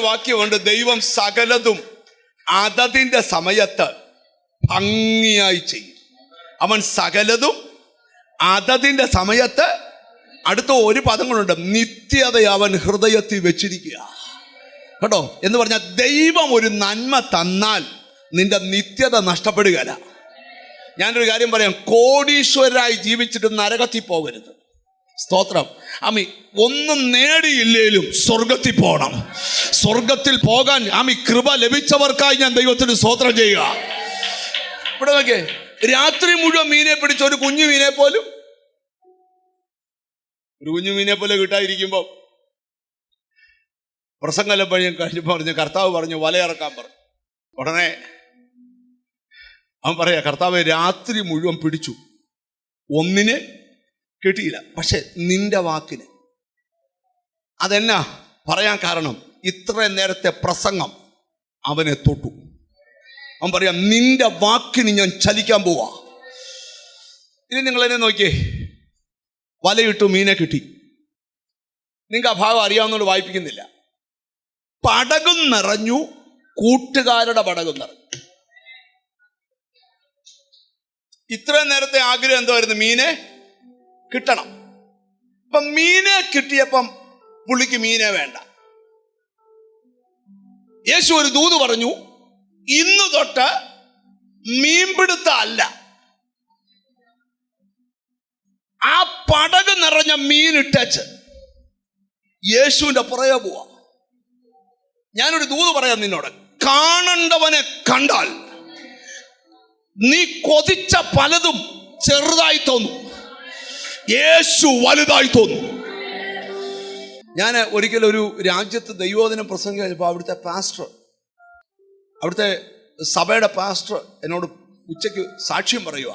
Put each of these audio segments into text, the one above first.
വാക്യമുണ്ട്, ദൈവം സകലതും അതതിൻ്റെ സമയത്ത് ഭംഗിയായി ചെയ്യും. അവൻ സകലതും അതതിൻ്റെ സമയത്ത്, അടുത്ത ഒരു പദങ്ങളുണ്ട്, നിത്യത അവൻ ഹൃദയത്തിൽ വെച്ചിരിക്കുക. കേട്ടോ, എന്ന് പറഞ്ഞാൽ ദൈവം ഒരു നന്മ തന്നാൽ നിന്റെ നിത്യത നഷ്ടപ്പെടുകയില്ല. ഞാനൊരു കാര്യം പറയാം, കോടീശ്വരരായി ജീവിച്ചിട്ട് നരകത്തിൽ പോകരുത്. സ്തോത്രം. ആമി, ഒന്നും നേടിയില്ലേലും സ്വർഗത്തിൽ പോകണം. സ്വർഗത്തിൽ പോകാൻ കൃപ ലഭിച്ചവർക്കായി ഞാൻ ദൈവത്തിന് സ്തോത്രം ചെയ്യുക. ഇവിടെ നോക്കിയേ, രാത്രി മുഴുവൻ മീനെ പിടിച്ച ഒരു കുഞ്ഞു മീനെ പോലും കിട്ടാതിരിക്കുമ്പോൾ പ്രസംഗം കഴിഞ്ഞ് കർത്താവ് പറഞ്ഞു വലയിറക്കാൻ പറഞ്ഞു. ഉടനെ അവൻ പറയാ, കർത്താവ് രാത്രി മുഴുവൻ പിടിച്ചു, ഒന്നിനെ കിട്ടിയില്ല, പക്ഷെ നിന്റെ വാക്കിന്. അതെന്നാ പറയാൻ കാരണം, ഇത്രയും നേരത്തെ പ്രസംഗം അവനെ തൊട്ടു. അവൻ പറയാം, നിന്റെ വാക്കിന് ഞാൻ ചലിക്കാൻ പോവാ. ഇനി നിങ്ങളെന്നെ നോക്കിയേ, വലയിട്ടു, മീനെ കിട്ടി. നിങ്ങൾക്ക് ആ ഭാഗം അറിയാവുന്നതുകൊണ്ട് വായിപ്പിക്കുന്നില്ല. പടകും നിറഞ്ഞു, കൂട്ടുകാരുടെ പടകും നിറഞ്ഞു. ഇത്രയും നേരത്തെ ആഗ്രഹം എന്തായിരുന്നു? മീനെ കിട്ടണം. അപ്പം മീനെ കിട്ടിയപ്പം പുള്ളിക്ക് മീനെ വേണ്ട. യേശു ഒരു ദൂത് പറഞ്ഞു, ഇന്നു തൊട്ട് മീൻപിടുത്ത അല്ല. ആ പടക് നിറഞ്ഞ മീനിട്ടച്ച് യേശുവിന്റെ പുറകെ പോവാ. ഞാനൊരു ദൂത് പറയാം നിന്നോട്, കാണണ്ടവനെ കണ്ടാൽ നീ കൊതിച്ച പലതും ചെറുതായി തോന്നും, യേശു വലുതായി തോന്നും. ഞാൻ ഒരിക്കലും ഒരു രാജ്യത്ത് ദൈവവചനം പ്രസംഗിച്ചപ്പോൾ അവിടുത്തെ സഭയുടെ പാസ്റ്റർ എന്നോട് ഉച്ചയ്ക്ക് സാക്ഷ്യം പറയുക.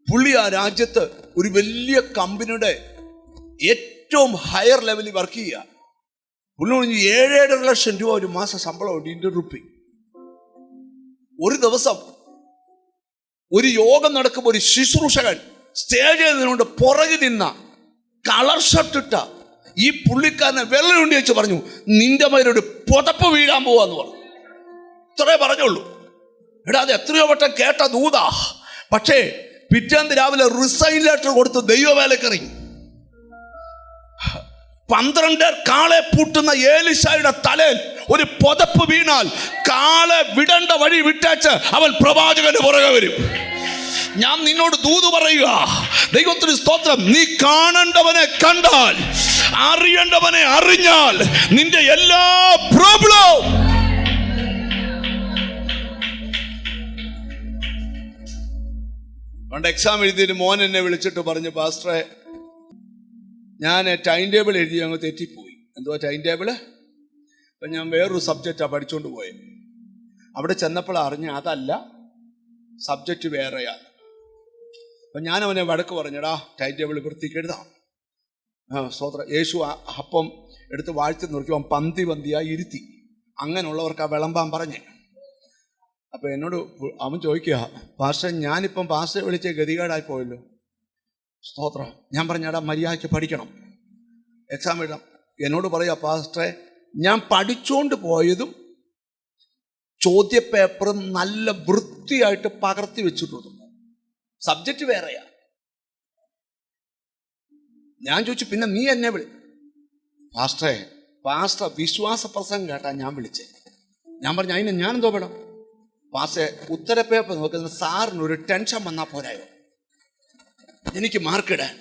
പുള്ളി ആ രാജ്യത്ത് ഒരു വലിയ കമ്പനിയുടെ ഏറ്റവും ഹയർ ലെവലിൽ വർക്ക് ചെയ്യുക. പുള്ളി 7.5 ലക്ഷം രൂപ ഒരു മാസം ശമ്പളമുണ്ട്, ഇന്ത്യൻ റുപ്പി. ഒരു ദിവസം ഒരു യോഗം നടക്കുമ്പോൾ ഒരു ശുശ്രൂഷകൻ സ്റ്റേജിൽ നിന്നുകൊണ്ട് പുറകിൽ നിന്ന കളർ ഷർട്ട് ഇട്ട ഈ പുള്ളിക്കാരനെ വെള്ളം വെച്ച് പറഞ്ഞു, നിന്റെ മേലൊരു പുതപ്പ് വീഴാൻ പോവാന്ന് പറഞ്ഞു. ഇത്രേ പറഞ്ഞുള്ളൂ. എടാ, അത് എത്രയോ വട്ടം കേട്ട ദൂതാ. പക്ഷേ പിറ്റേന്ന് രാവിലെ റിസൈൻ ലെറ്റർ കൊടുത്ത് ദൈവവേലക്കറി 12 കാളെ പൂട്ടുന്ന ഏലിശായുടെ തലയിൽ ഒരു പുതപ്പ് വീണാൽ കാളെ വിടേണ്ട വഴി വിട്ടേച്ച് അവൻ പ്രവാചകന്റെ പുറകെ വരും. ഞാൻ നിന്നോട് ദൂത് പറയുക, ദൈവത്തിന് സ്തോത്രം, നീ കാണേണ്ടവനെ കണ്ടാൽ, അറിയേണ്ടവനെ അറിഞ്ഞാൽ, നിന്റെ എല്ലാ പ്രോബ്ലവും പണ്ട് എക്സാം എഴുതിയൊരു മോൻ എന്നെ വിളിച്ചിട്ട് പറഞ്ഞു, പാസ്റ്ററെ, ഞാൻ ടൈം ടേബിൾ എഴുതി അങ്ങ് തെറ്റിപ്പോയി. എന്തുവാ ടൈം ടേബിള്? അപ്പം ഞാൻ വേറൊരു സബ്ജക്റ്റാണ് പഠിച്ചുകൊണ്ട് പോയത്. അവിടെ ചെന്നപ്പോൾ അറിഞ്ഞ അതല്ല, സബ്ജക്റ്റ് വേറെയാണ്. അപ്പം ഞാൻ അവനെ വഴക്ക് പറഞ്ഞടാ, ടൈം ടേബിൾ വൃത്തിക്ക് എഴുതാം. സ്തോത്രം. യേശു അപ്പം എടുത്ത് വാഴ്ത്തി നോക്കിയവൻ പന്തിയായി ഇരുത്തി. അങ്ങനെയുള്ളവർക്ക് ആ വിളമ്പാൻ പറഞ്ഞേ. അപ്പം എന്നോട് അവൻ ചോദിക്കുക, പാസ്റ്റർ, ഞാനിപ്പം പാസ്റ്ററെ വിളിച്ച ഗതികേടായി പോയല്ലോ. സ്തോത്രം. ഞാൻ പറഞ്ഞാടാ, മര്യാദയ്ക്ക് പഠിക്കണം, എക്സാം എഴുതാം. എന്നോട് പറയാ, പാസ്റ്ററെ, ഞാൻ പഠിച്ചുകൊണ്ട് പോയതും ചോദ്യപേപ്പറും നല്ല വൃത്തിയായിട്ട് പകർത്തി വെച്ചിട്ടുണ്ട്, സബ്ജക്റ്റ് വേറെയാ. ഞാൻ ചോദിച്ചു, പിന്നെ നീ എന്നെ പാസ്റ്റർ വിശ്വാസ പ്രസംഗം കേട്ടാ ഞാൻ വിളിച്ചേ. ഞാൻ പറഞ്ഞു, അതിന് ഞാനെന്തോ വേണം? പാസ്റ്റേ, ഉത്തരപേപ്പർ നോക്കുന്ന സാറിന് ഒരു ടെൻഷൻ വന്നാൽ പോരായോ എനിക്ക് മാർക്കിടാൻ?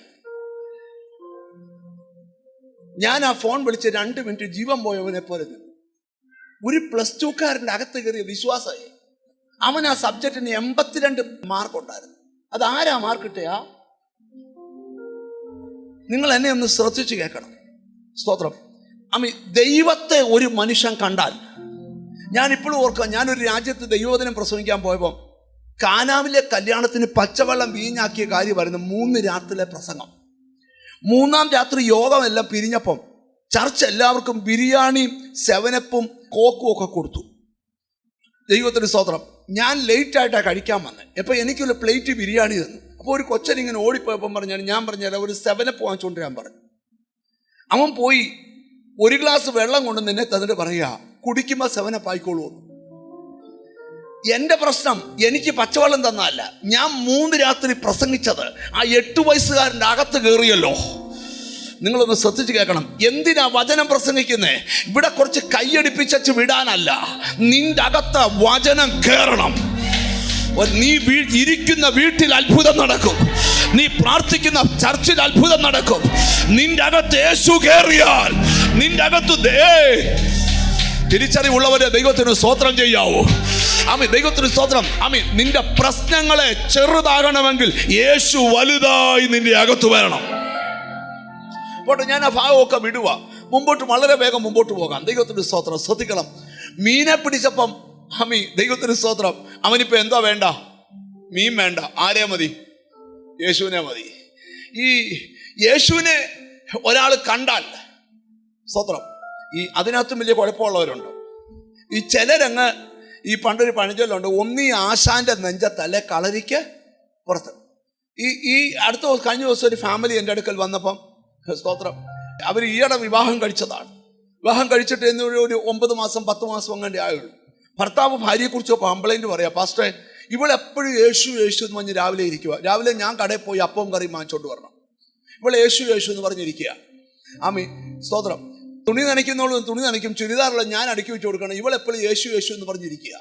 ഞാൻ ആ ഫോൺ വിളിച്ച് 2 മിനിറ്റ് ജീവൻ പോയവനെ പോലെ ഒരു +2കാരൻ്റെ അകത്ത് കയറിയ വിശ്വാസമായി. അവൻ ആ സബ്ജക്റ്റിന് 82 മാർക്ക് ഉണ്ടായിരുന്നു. അതാരാ മാർക്കിട്ടയാ? നിങ്ങൾ എന്നെ ഒന്ന് ശ്രദ്ധിച്ച് കേൾക്കണം. സ്തോത്രം. ദൈവത്തെ ഒരു മനുഷ്യൻ കണ്ടാൽ, ഞാനിപ്പോഴും ഓർക്കുക, ഞാനൊരു രാജ്യത്ത് ദൈവവചനം പ്രസംഗിക്കാൻ പോയപ്പോൾ കാനാവിലെ കല്യാണത്തിന് പച്ചവെള്ളം വീഞ്ഞാക്കിയ കാര്യമായിരുന്നു 3 രാത്രിയിലെ പ്രസംഗം. 3-ാം രാത്രി യോഗമെല്ലാം പിരിഞ്ഞപ്പം ചർച്ച് എല്ലാവർക്കും ബിരിയാണിയും 7-അപ്പും കോക്കും ഒക്കെ കൊടുത്തു. ദൈവത്തിന് സ്തോത്രം. ഞാൻ ലേറ്റായിട്ടാണ് കഴിക്കാൻ വന്നത്. അപ്പോൾ എനിക്കൊരു പ്ലേറ്റ് ബിരിയാണി തന്നു. അപ്പോൾ ഒരു കൊച്ചനിങ്ങനെ ഓടിപ്പോയപ്പം പറഞ്ഞാൽ, ഞാൻ പറഞ്ഞാൽ ഒരു 7-അപ്പ് വാങ്ങിച്ചുകൊണ്ട് ഞാൻ പറഞ്ഞു. അവൻ പോയി ഒരു ഗ്ലാസ് വെള്ളം കൊണ്ട് നിന്നെ തന്നിട്ട് പറയാ കുടിക്കുമ്പോൾ 7 ആയിക്കോളൂ. എന്റെ പ്രശ്നം എനിക്ക് പച്ചവെള്ളം തന്നല്ല. ഞാൻ 3 രാത്രി പ്രസംഗിച്ചത് ആ 8 വയസ്സുകാരൻ്റെ അകത്ത് കയറിയല്ലോ. നിങ്ങളൊന്ന് ശ്രദ്ധിച്ച് കേൾക്കണം. എന്തിനാ വചനം പ്രസംഗിക്കുന്നേ? ഇവിടെ കുറച്ച് കൈയടിപ്പിച്ചു വിടാനല്ല, നിന്റെ അകത്ത് വചനം കയറണം. നീ ഇരിക്കുന്ന വീട്ടിൽ അത്ഭുതം നടക്കും. നീ പ്രാർത്ഥിക്കുന്ന ചർച്ചിൽ അത്ഭുതം നടക്കും. നിന്റെ അകത്ത് യേശു കയറിയാൽ നിന്റെ അകത്ത് തിരിച്ചറിവുള്ളവരെ ദൈവത്തിന് സ്തോത്രം ചെയ്യാവൂ. ആമീൻ, ദൈവത്തിന് സ്തോത്രം. ആമീൻ. നിന്റെ പ്രശ്നങ്ങളെ ചെറുതാകണമെങ്കിൽ യേശു വലുതായി നിന്റെ അകത്ത് വരണം. പോട്ടെ, ഞാൻ ആ ഭാഗമൊക്കെ വിടുക. മുമ്പോട്ട് വളരെ വേഗം മുമ്പോട്ട് പോകാം. ദൈവത്തിന് സ്തോത്രം. ശ്രദ്ധിക്കണം. മീനെ പിടിച്ചപ്പം ദൈവത്തിന് സ്തോത്രം, അവനിപ്പോ എന്താ വേണ്ട? മീൻ വേണ്ട. ആരെ മതി? യേശുവിനെ മതി. ഈ യേശുവിനെ ഒരാൾ കണ്ടാൽ സ്തോത്രം, അതിനകത്തും വലിയ കുഴപ്പമുള്ളവരുണ്ട്. ഈ ചിലരങ്ങ് പണ്ടൊരു പഴഞ്ചൊല്ലുണ്ട്, ഒന്നീ ആശാന്റെ നെഞ്ചത്തല്ലേ കളരിക്ക് പുറത്ത്. അടുത്ത കഴിഞ്ഞ ദിവസം ഒരു ഫാമിലി എൻ്റെ അടുക്കൽ വന്നപ്പം സ്തോത്രം, അവർ ഈയിടെ വിവാഹം കഴിച്ചതാണ്. വിവാഹം കഴിച്ചിട്ട് ഒരു 9 മാസം 10 മാസം അങ്ങനെ ആയുള്ളൂ. ഭർത്താവ് ഭാര്യയെക്കുറിച്ച് കംപ്ലൈൻറ്റ് പറയാം, പാസ്റ്ററെ ഇവളെപ്പോഴും യേശു യേശു എന്ന് പറഞ്ഞ് രാവിലെ ഇരിക്കുക. രാവിലെ ഞാൻ കടയിൽ പോയി അപ്പവും കറിയും വാങ്ങിച്ചോണ്ട് വരണം. ഇവളെ യേശു യേശു എന്ന് പറഞ്ഞിരിക്കുക. സ്തോത്രം. തുണി നനയ്ക്കുന്നോളും തുണി നനയ്ക്കും, ചുരിദാറുള്ള ഞാൻ അടുക്കി വെച്ച് കൊടുക്കണം. ഇവളെപ്പോഴും യേശു യേശു എന്ന് പറഞ്ഞിരിക്കുക.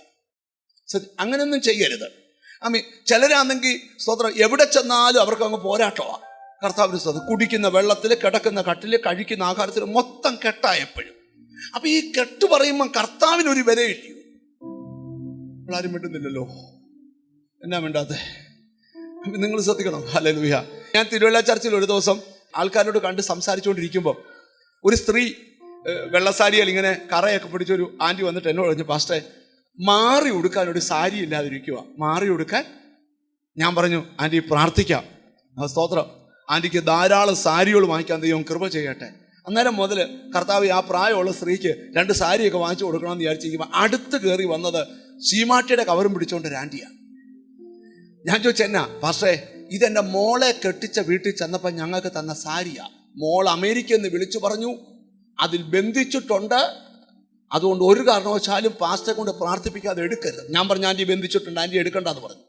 അങ്ങനെയൊന്നും ചെയ്യരുത്. ചിലരാണെങ്കിൽ സ്തോത്രം എവിടെ ചെന്നാലും അവർക്ക് അങ്ങ് പോരാട്ടമാണ്. കർത്താവിന് സ്തോത്രം. കുടിക്കുന്ന വെള്ളത്തിൽ, കിടക്കുന്ന കട്ടിൽ, കഴിക്കുന്ന ആഹാരത്തിൽ മൊത്തം കെട്ടായപ്പോഴും. അപ്പൊ ഈ കെട്ട് പറയുമ്പോൾ കർത്താവിനൊരു വിലയില്ലയോ? ആരും മിണ്ടുന്നില്ലല്ലോ. എന്നാ മിണ്ടാത്തെ? നിങ്ങൾ ശ്രദ്ധിക്കണം. ഹല്ലേലൂയ. ഞാൻ തിരുവല്ല ചർച്ചിൽ ഒരു ദിവസം ആൾക്കാരോട് കണ്ട് സംസാരിച്ചുകൊണ്ടിരിക്കുമ്പോൾ ഒരു സ്ത്രീ വെള്ളസാരിയിൽ ഇങ്ങനെ കറയൊക്കെ പിടിച്ചൊരു ആൻറ്റി വന്നിട്ട് എന്നോട് പറഞ്ഞു, പാസ്റ്ററെ മാറി ഉടുക്കാൻ ഒരു സാരി ഇല്ലാതിരിക്കുക, മാറി ഉടുക്കാൻ. ഞാൻ പറഞ്ഞു, ആൻറ്റി പ്രാർത്ഥിക്കാം. സ്തോത്രം. ആൻറ്റിക്ക് ധാരാളം സാരികൾ വാങ്ങിക്കാൻ ദൈവം കൃപ ചെയ്യട്ടെ. അന്നേരം മുതൽ കർത്താവ് ആ പ്രായമുള്ള സ്ത്രീക്ക് 2 സാരിയൊക്കെ വാങ്ങിച്ചു കൊടുക്കണമെന്ന് വിചാരിച്ചിരിക്കുമ്പോൾ അടുത്ത് കയറി വന്നത് സീമാട്ടിയുടെ കവറും പിടിച്ചുകൊണ്ട് ഒരു ആൻറ്റിയാണ്. ഞാൻ ചോദിച്ചെന്നാ? പാസ്റ്ററെ ഇതെൻ്റെ മോളെ കെട്ടിച്ച വീട്ടിൽ ചെന്നപ്പോൾ ഞങ്ങൾക്ക് തന്ന സാരിയാ. മോൾ അമേരിക്കയിൽ നിന്ന് വിളിച്ചു പറഞ്ഞു അതിൽ ബന്ധിച്ചിട്ടുണ്ട്, അതുകൊണ്ട് ഒരു കാരണവശാലും പാസ്റ്ററെ കൊണ്ട് പ്രാർത്ഥിപ്പിക്കാതെ എടുക്കരുത്. ഞാൻ പറഞ്ഞു, ആൻറ്റി ബന്ധിച്ചിട്ടുണ്ട്, ആൻറ്റി എടുക്കണ്ടെന്ന് പറഞ്ഞു.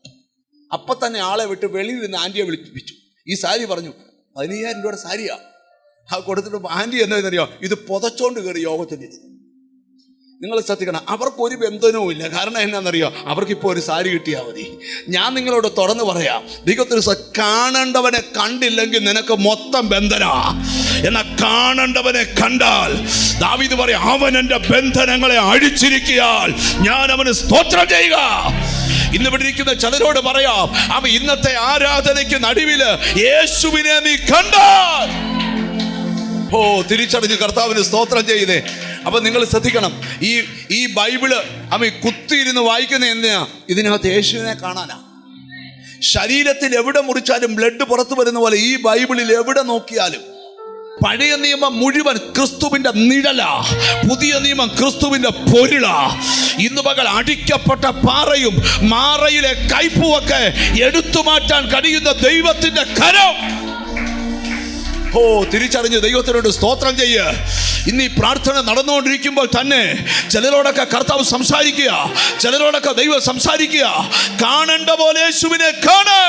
അപ്പം തന്നെ ആളെ വിട്ട് വെളിയിൽ നിന്ന് ആൻറ്റിയെ വിളിപ്പിച്ചു. ഈ സാരി പറഞ്ഞു 15,000 രൂപയുടെ സാരിയാ. അത് കൊടുത്തിട്ട് ആൻറ്റി എന്താണെന്നറിയോ, ഇത് പുതച്ചോണ്ട് കയറി യോഗത്തിനിരുന്നു. നിങ്ങൾ ശ്രദ്ധിക്കണം. അവർക്കൊരു ബന്ധനവും ഇല്ല. കാരണം എന്നാണെന്നറിയോ, അവർക്കിപ്പോൾ ഒരു സാരി കിട്ടിയാൽ മതി. ഞാൻ നിങ്ങളോട് തുറന്നു പറയാം, ദൈവത്തിന് കാണേണ്ടവനെ കണ്ടില്ലെങ്കിൽ നിനക്ക് മൊത്തം ബന്ധനാ. എന്നാൽ കാണേണ്ടവനെ കണ്ടാൽ ദാവീദ് പറയാം, അവൻ എൻ്റെ ബന്ധനങ്ങളെ അഴിച്ചിരിക്കയാൽ ഞാൻ അവന് സ്തോത്രം ചെയ്യുക. ഇന്ന് ഇവിടെ ഇരിക്കുന്ന ചിലരോട് പറയാം, അവൻ ഇന്നത്തെ ആരാധനയ്ക്ക് നടുവില് യേശുവിനെ നീ കണ്ടാൽ തിരിച്ചറിഞ്ഞ് കർത്താവിന് സ്തോത്രം ചെയ്തേ. അപ്പൊ നിങ്ങൾ ശ്രദ്ധിക്കണം. ഈ ബൈബിള് കുത്തിയിരുന്ന് വായിക്കുന്ന എന്തിനാ? ഇതിനകത്ത് യേശുവിനെ കാണാനാ. ശരീരത്തിൽ എവിടെ മുറിച്ചാലും ബ്ലഡ് പുറത്തു വരുന്ന പോലെ ഈ ബൈബിളിൽ എവിടെ നോക്കിയാലും പഴയ നിയമം മുഴുവൻ ക്രിസ്തുവിന്റെ നിഴലാ, പുതിയ നിയമം ക്രിസ്തുവിന്റെ പൊരുളാ. ഇന്ന് പകൽ അടിക്കപ്പെട്ട പാറയും മാറയിലെ കയ്പുമൊക്കെ എടുത്തു മാറ്റാൻ കഴിയുന്ന ദൈവത്തിന്റെ കരം. തിരിച്ചറിഞ്ഞ് ദൈവത്തിനോട് സ്തോത്രം ചെയ്യ. ഇന്ന് ഈ പ്രാർത്ഥന നടന്നുകൊണ്ടിരിക്കുമ്പോൾ തന്നെ ചിലരോടൊക്കെ കർത്താവ് സംസാരിക്കുക, ചിലരോടൊക്കെ ദൈവം സംസാരിക്കുക. കാണേണ്ട പോലെ യേശുവിനെ കാണ്.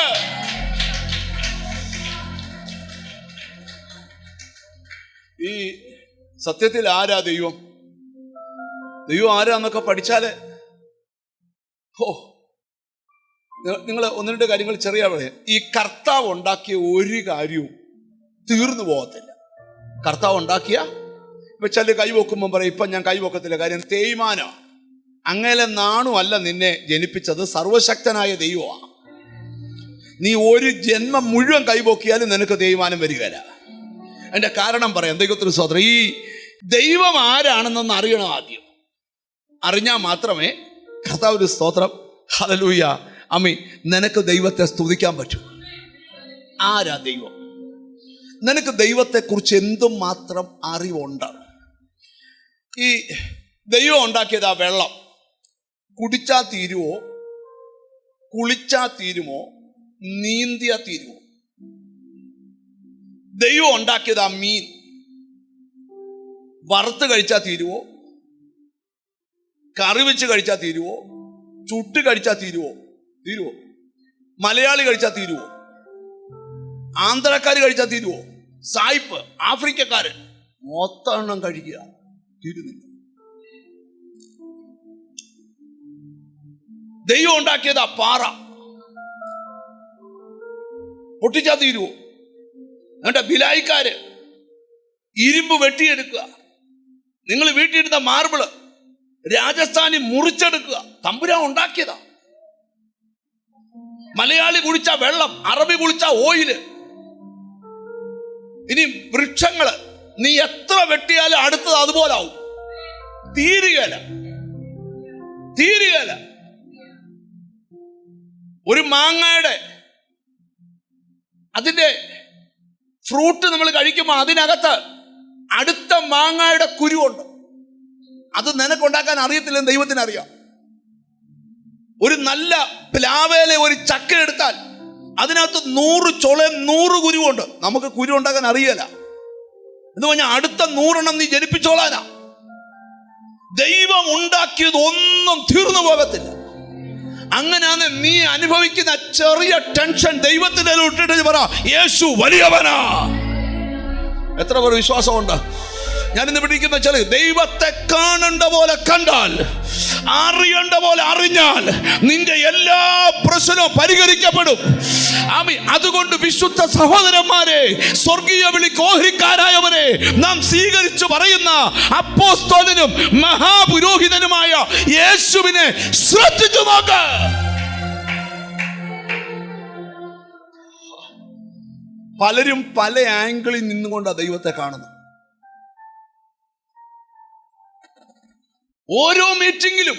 ഈ സത്യത്തിൽ ആരാ ദൈവം? ദൈവം ആരാന്നൊക്കെ പഠിച്ചാല് നിങ്ങൾ 1-2 കാര്യങ്ങൾ ചെറിയ പറയാം. ഈ കർത്താവ് ഉണ്ടാക്കിയ ഒരു കാര്യവും തീർന്നു പോകത്തില്ല. കർത്താവ് ഉണ്ടാക്കിയ ഇപ്പൊ ചില കൈവെക്കുമ്പോൾ പറയും, ഇപ്പം ഞാൻ കൈവെക്കത്തില്ല, കാര്യം തേയ്മാനോ. അങ്ങനെ നാണുമല്ല നിന്നെ ജനിപ്പിച്ചത്, സർവശക്തനായ ദൈവമാണ്. നീ ഒരു ജന്മം മുഴുവൻ കൈവെക്കിയാലും നിനക്ക് തേയ്മാനം വരികയില്ല. അതിന്റെ കാരണം പറയാം. ദൈവത്തിന് സ്തോത്രം. ഈ ദൈവം ആരാണെന്നൊന്ന് അറിയണം ആദ്യം. അറിഞ്ഞാൽ മാത്രമേ കർത്താവിന് സ്തോത്രം ഹല്ലേലൂയ നിനക്ക് ദൈവത്തെ സ്തുതിക്കാൻ പറ്റൂ. ആരാ ദൈവം? നിനക്ക് ദൈവത്തെക്കുറിച്ച് എന്തും മാത്രം അറിവുണ്ട്. ഈ ദൈവം ഉണ്ടാക്കിയതാ വെള്ളം. കുടിച്ചാൽ തീരുമോ? കുളിച്ചാൽ തീരുമോ? നീന്തിയാ തീരുമോ? ദൈവം ഉണ്ടാക്കിയതാ മീൻ. വറുത്ത് കഴിച്ചാൽ തീരുവോ? കറി വെച്ച് കഴിച്ചാൽ തീരുവോ? ചുട്ട് കഴിച്ചാൽ തീരുവോ? മലയാളി കഴിച്ചാൽ തീരുവോ? ആന്ധ്രക്കാർ കഴിച്ചാൽ തീരുവോ? സായിപ്പ് ആഫ്രിക്കക്കാരൻ മൊത്തം എണ്ണം കഴിക്കുക, തീരുന്നില്ല. ദൈവം ഉണ്ടാക്കിയതാ പാറ, പൊട്ടിച്ചാ തീരുവോ? എന്നിട്ട് ബിലായിക്കാര് ഇരുമ്പ് വെട്ടിയെടുക്കുക. നിങ്ങൾ വീട്ടിലിരുന്ന മാർബിള് രാജസ്ഥാനി മുറിച്ചെടുക്കുക. തമ്പുരാൻ ഉണ്ടാക്കിയതാ. മലയാളി കുളിച്ച വെള്ളം, അറബി കുളിച്ച ഓയില്. ഇനി വൃക്ഷങ്ങള് നീ എത്ര വെട്ടിയാലും അടുത്തത് അതുപോലാവും. തീരുകയില്ല. ഒരു മാങ്ങയുടെ അതിന്റെ ഫ്രൂട്ട് നമ്മൾ കഴിക്കുമ്പോൾ അതിനകത്ത് അടുത്ത മാങ്ങയുടെ കുരുവുണ്ട്. അത് നിനക്കുണ്ടാക്കാൻ അറിയത്തില്ലെന്ന് ദൈവത്തിന് അറിയാം. ഒരു നല്ല പ്ലാവേലെ ഒരു ചക്ക എടുത്താൽ അതിനകത്ത് 100 ചുളയും 100 കുരുവുണ്ട്. നമുക്ക് കുരു ഉണ്ടാക്കാൻ അറിയല എന്ന് പറഞ്ഞാൽ അടുത്ത 100 നീ ജനിപ്പിച്ചോളാനാ. ദൈവം ഉണ്ടാക്കിയത് ഒന്നും തീർന്നു പോകത്തില്ല. അങ്ങനെയാണ് നീ അനുഭവിക്കുന്ന ചെറിയ ടെൻഷൻ ദൈവത്തിന്റെ ഇട്ടിട്ട് പറ, യേശു വലിയവനാ. എത്ര പേർ വിശ്വാസമുണ്ട്? ഞാനിന്ന് പിടിക്കുന്ന ചെറിയ ദൈവത്തെ കാണേണ്ട പോലെ കണ്ടാൽ, അറിയേണ്ട പോലെ അറിഞ്ഞാൽ നിന്റെ എല്ലാ പ്രശ്നവും പരിഹരിക്കപ്പെടും. അതുകൊണ്ട് വിശുദ്ധ സഹോദരന്മാരെ, സ്വർഗീയ വിളിക്ക് ഓഹരിക്കാരായവരെ, നാം സ്വീകരിച്ചു പറയുന്ന അപ്പോസ്തലനും മഹാപുരോഹിതനുമായ യേശുവിനെ ശ്രദ്ധിച്ചു നോക്ക. പലരും പല ആംഗിളിൽ നിന്നുകൊണ്ടാണ് ദൈവത്തെ കാണുന്നത്. ഓരോ മീറ്റിംഗിലും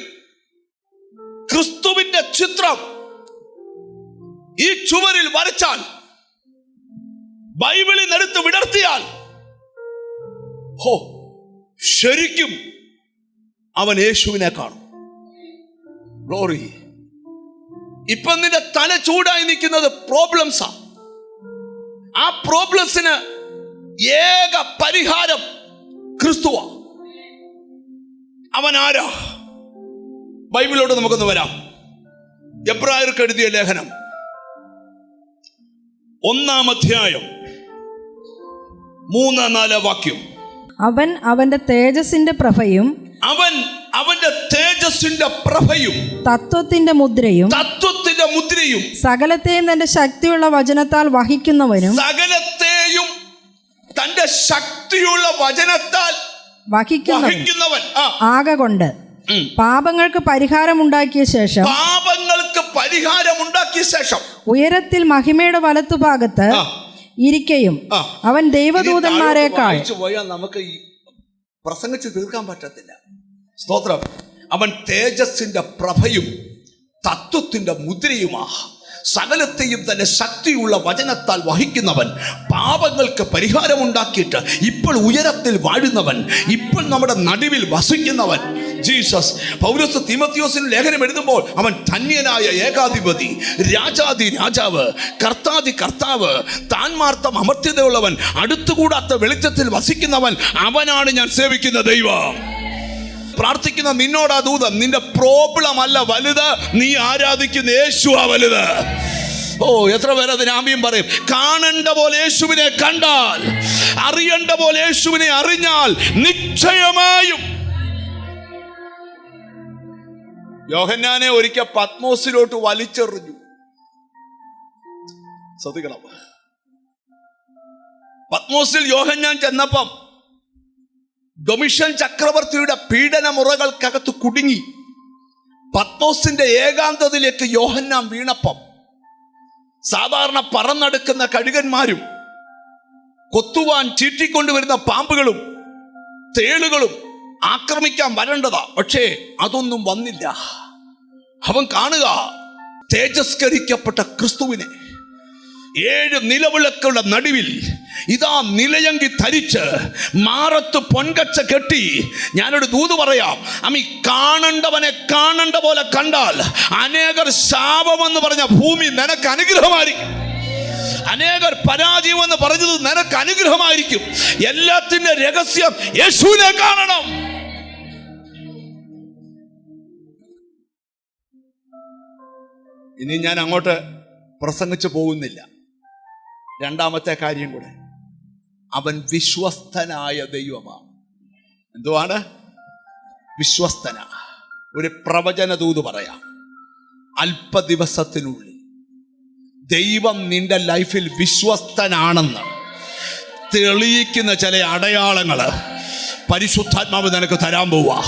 ക്രിസ്തുവിന്റെ ചിത്രം ഈ ചുവരിൽ വരച്ചാൽ, ബൈബിളിൽ നിന്നെടുത്ത് വിടർത്തിയാൽ, ശരിക്കും അവൻ യേശുവിനെ കാണും. ഗ്ലോറി. ഇപ്പൊ നിന്റെ തല ചൂടായി നിൽക്കുന്നത് പ്രോബ്ലംസാ. ആ പ്രോബ്ലംസിന് ഏക പരിഹാരം ക്രിസ്തുവാ. അവൻ ആരാ? ബൈബിളിലോട്ട് നമുക്കൊന്ന് വരാം. എബ്രായർക്ക് എഴുതിയ ലേഖനം 1-ാം അധ്യായം 3-4 വാക്യം. അവൻ അവന്റെ തേജസ്സിന്റെ പ്രഭയും തത്വത്തിന്റെ മുദ്രയും സകലത്തെയും തന്റെ ശക്തിയുള്ള വചനത്താൽ വഹിക്കുന്നവനും വഹിക്കുന്നവൻ ആകൊണ്ട് പാപങ്ങൾക്ക് പരിഹാരമുണ്ടാക്കിയ ശേഷം ഉയരത്തിൽ മഹിമയുടെ വലത്തുഭാഗത്ത് ഇരിക്കയും അവൻ ദൈവദൂതന്മാരെക്കാൾ നമുക്ക് പ്രസംഗിച്ച് തീർക്കാൻ പറ്റത്തില്ല. സ്തോത്രം. അവൻ തേജസ്സിന്റെ പ്രഭയും തത്വത്തിന്റെ മുദ്രയുമാ. സകലത്തെയും തന്നെ ശക്തിയുള്ള വചനത്താൽ വഹിക്കുന്നവൻ, പാപങ്ങൾക്ക് പരിഹാരമുണ്ടാക്കിയിട്ട് ഇപ്പോൾ ഉയരത്തിൽ വാഴുന്നവൻ, ഇപ്പോൾ നമ്മുടെ നടുവിൽ വസിക്കുന്നവൻ. ജീസസ്. പൗലോസ് തീമോഥെയോസിന് ലേഖനം എഴുതുമ്പോൾ അവൻ ധന്യനായ ഏകാധിപതി, രാജാതി രാജാവ്, കർത്താതി കർത്താവ്, താൻമാർത്തം അമർത്യതയുള്ളവൻ, അടുത്തുകൂടാത്ത വെളിച്ചത്തിൽ വസിക്കുന്നവൻ, അവനാണ് ഞാൻ സേവിക്കുന്ന ദൈവം. പ്രാർത്ഥിക്കുന്ന നിന്നോടാ ദൂതം. നിന്റെ പ്രോബ്ലം അല്ല വലുത്, നീ ആരാധിക്കുന്ന യേശുവാ വലുത്. എത്ര പേര് അതിന് ആമീൻ പറയും? കാണേണ്ട പോലെ യേശുവിനെ കണ്ടാൽ, അറിയേണ്ട പോലെ യേശുവിനെ അറിഞ്ഞാൽ നിശ്ചയമായും. യോഹന്നാനെ ഒരിക്കൽ പത്മോസിലോട്ട് വലിച്ചെറിഞ്ഞു. ശ്രദ്ധിക്കണം. പത്മോസിൽ യോഹന്നാൻ ചെന്നപ്പം ഡൊമിഷ്യൻ ചക്രവർത്തിയുടെ പീഡന മുറകൾക്കകത്ത് കുടുങ്ങി പത്മോസിന്റെ ഏകാന്തതയിലേക്ക് യോഹന്നാൻ വീണപ്പം, സാധാരണ പറന്നെടുക്കുന്ന കഴുകന്മാരും കൊത്തുവാൻ ചീറ്റിക്കൊണ്ടുവരുന്ന പാമ്പുകളും തേളുകളും ആക്രമിക്കാൻ വരേണ്ടതാ. പക്ഷേ അതൊന്നും വന്നില്ല. അവൻ കാണുക തേജസ്കരിക്കപ്പെട്ട ക്രിസ്തുവിനെ 7 നിലവിളക്കുകളുടെ നടുവിൽ ഇതാ നിലയങ്കി ധരിച്ച് മാറത്ത് പൊൻകച്ച കെട്ടി. ഞാനൊരു ദൂത് പറയാം. കാണേണ്ടവനെ കാണേണ്ട പോലെ കണ്ടാൽ അനേകർ ശാപമെന്ന് പറഞ്ഞ ഭൂമി നിനക്ക് അനുഗ്രഹമായിരിക്കും. അനേകർ പരാജയം എന്ന് പറഞ്ഞത് നിനക്ക് അനുഗ്രഹമായിരിക്കും. എല്ലാത്തിന്റെ രഹസ്യം യേശുവിനെ കാണണം. ഇനി ഞാൻ അങ്ങോട്ട് പ്രസംഗിച്ചു പോകുന്നില്ല. രണ്ടാമത്തെ കാര്യം കൂടെ, അവൻ വിശ്വസ്തനായ ദൈവമാണ്. എന്തുവാണ് വിശ്വസ്തന? ഒരു പ്രവചന ദൂത് പറയാം. അല്പ ദിവസത്തിനുള്ളിൽ ദൈവം നിന്റെ ലൈഫിൽ വിശ്വസ്തനാണെന്ന് തെളിയിക്കുന്ന ചില അടയാളങ്ങൾ പരിശുദ്ധാത്മാവ് നിനക്ക് തരാൻ പോവാ.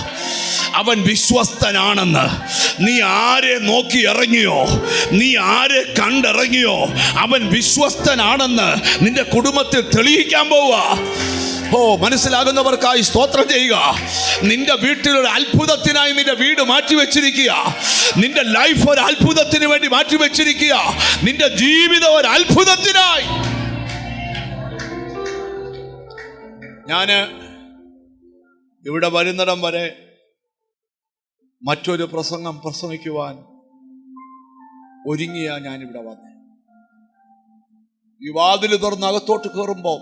അവൻ വിശ്വസ്തനാണെന്ന് നീ ആരെ നോക്കി ഇറങ്ങിയോ, നീ ആരെ കണ്ടിറങ്ങിയോ, അവൻ വിശ്വസ്തനാണെന്ന് നിന്റെ കുടുംബത്തിൽ തെളിയിക്കാൻ പോവാ. മനസ്സിലാകുന്നവർക്കായി സ്തോത്രം ചെയ്യുക. നിന്റെ വീട്ടിലൊരു അത്ഭുതത്തിനായി നിന്റെ വീട് മാറ്റിവെച്ചിരിക്കുക. നിന്റെ ലൈഫ് ഒരു അത്ഭുതത്തിന് വേണ്ടി മാറ്റിവെച്ചിരിക്കുക. നിന്റെ ജീവിതം ഒരു അത്ഭുതത്തിനായി. ഞാന് ഇവിടെ വരുന്നിടം വരെ മറ്റൊരു പ്രസംഗം പ്രസംഗിക്കുവാൻ ഒരുങ്ങിയാ ഞാനിവിടെ വന്നേ. ഈ വാതിൽ തുറന്ന് അകത്തോട്ട് കയറുമ്പോൾ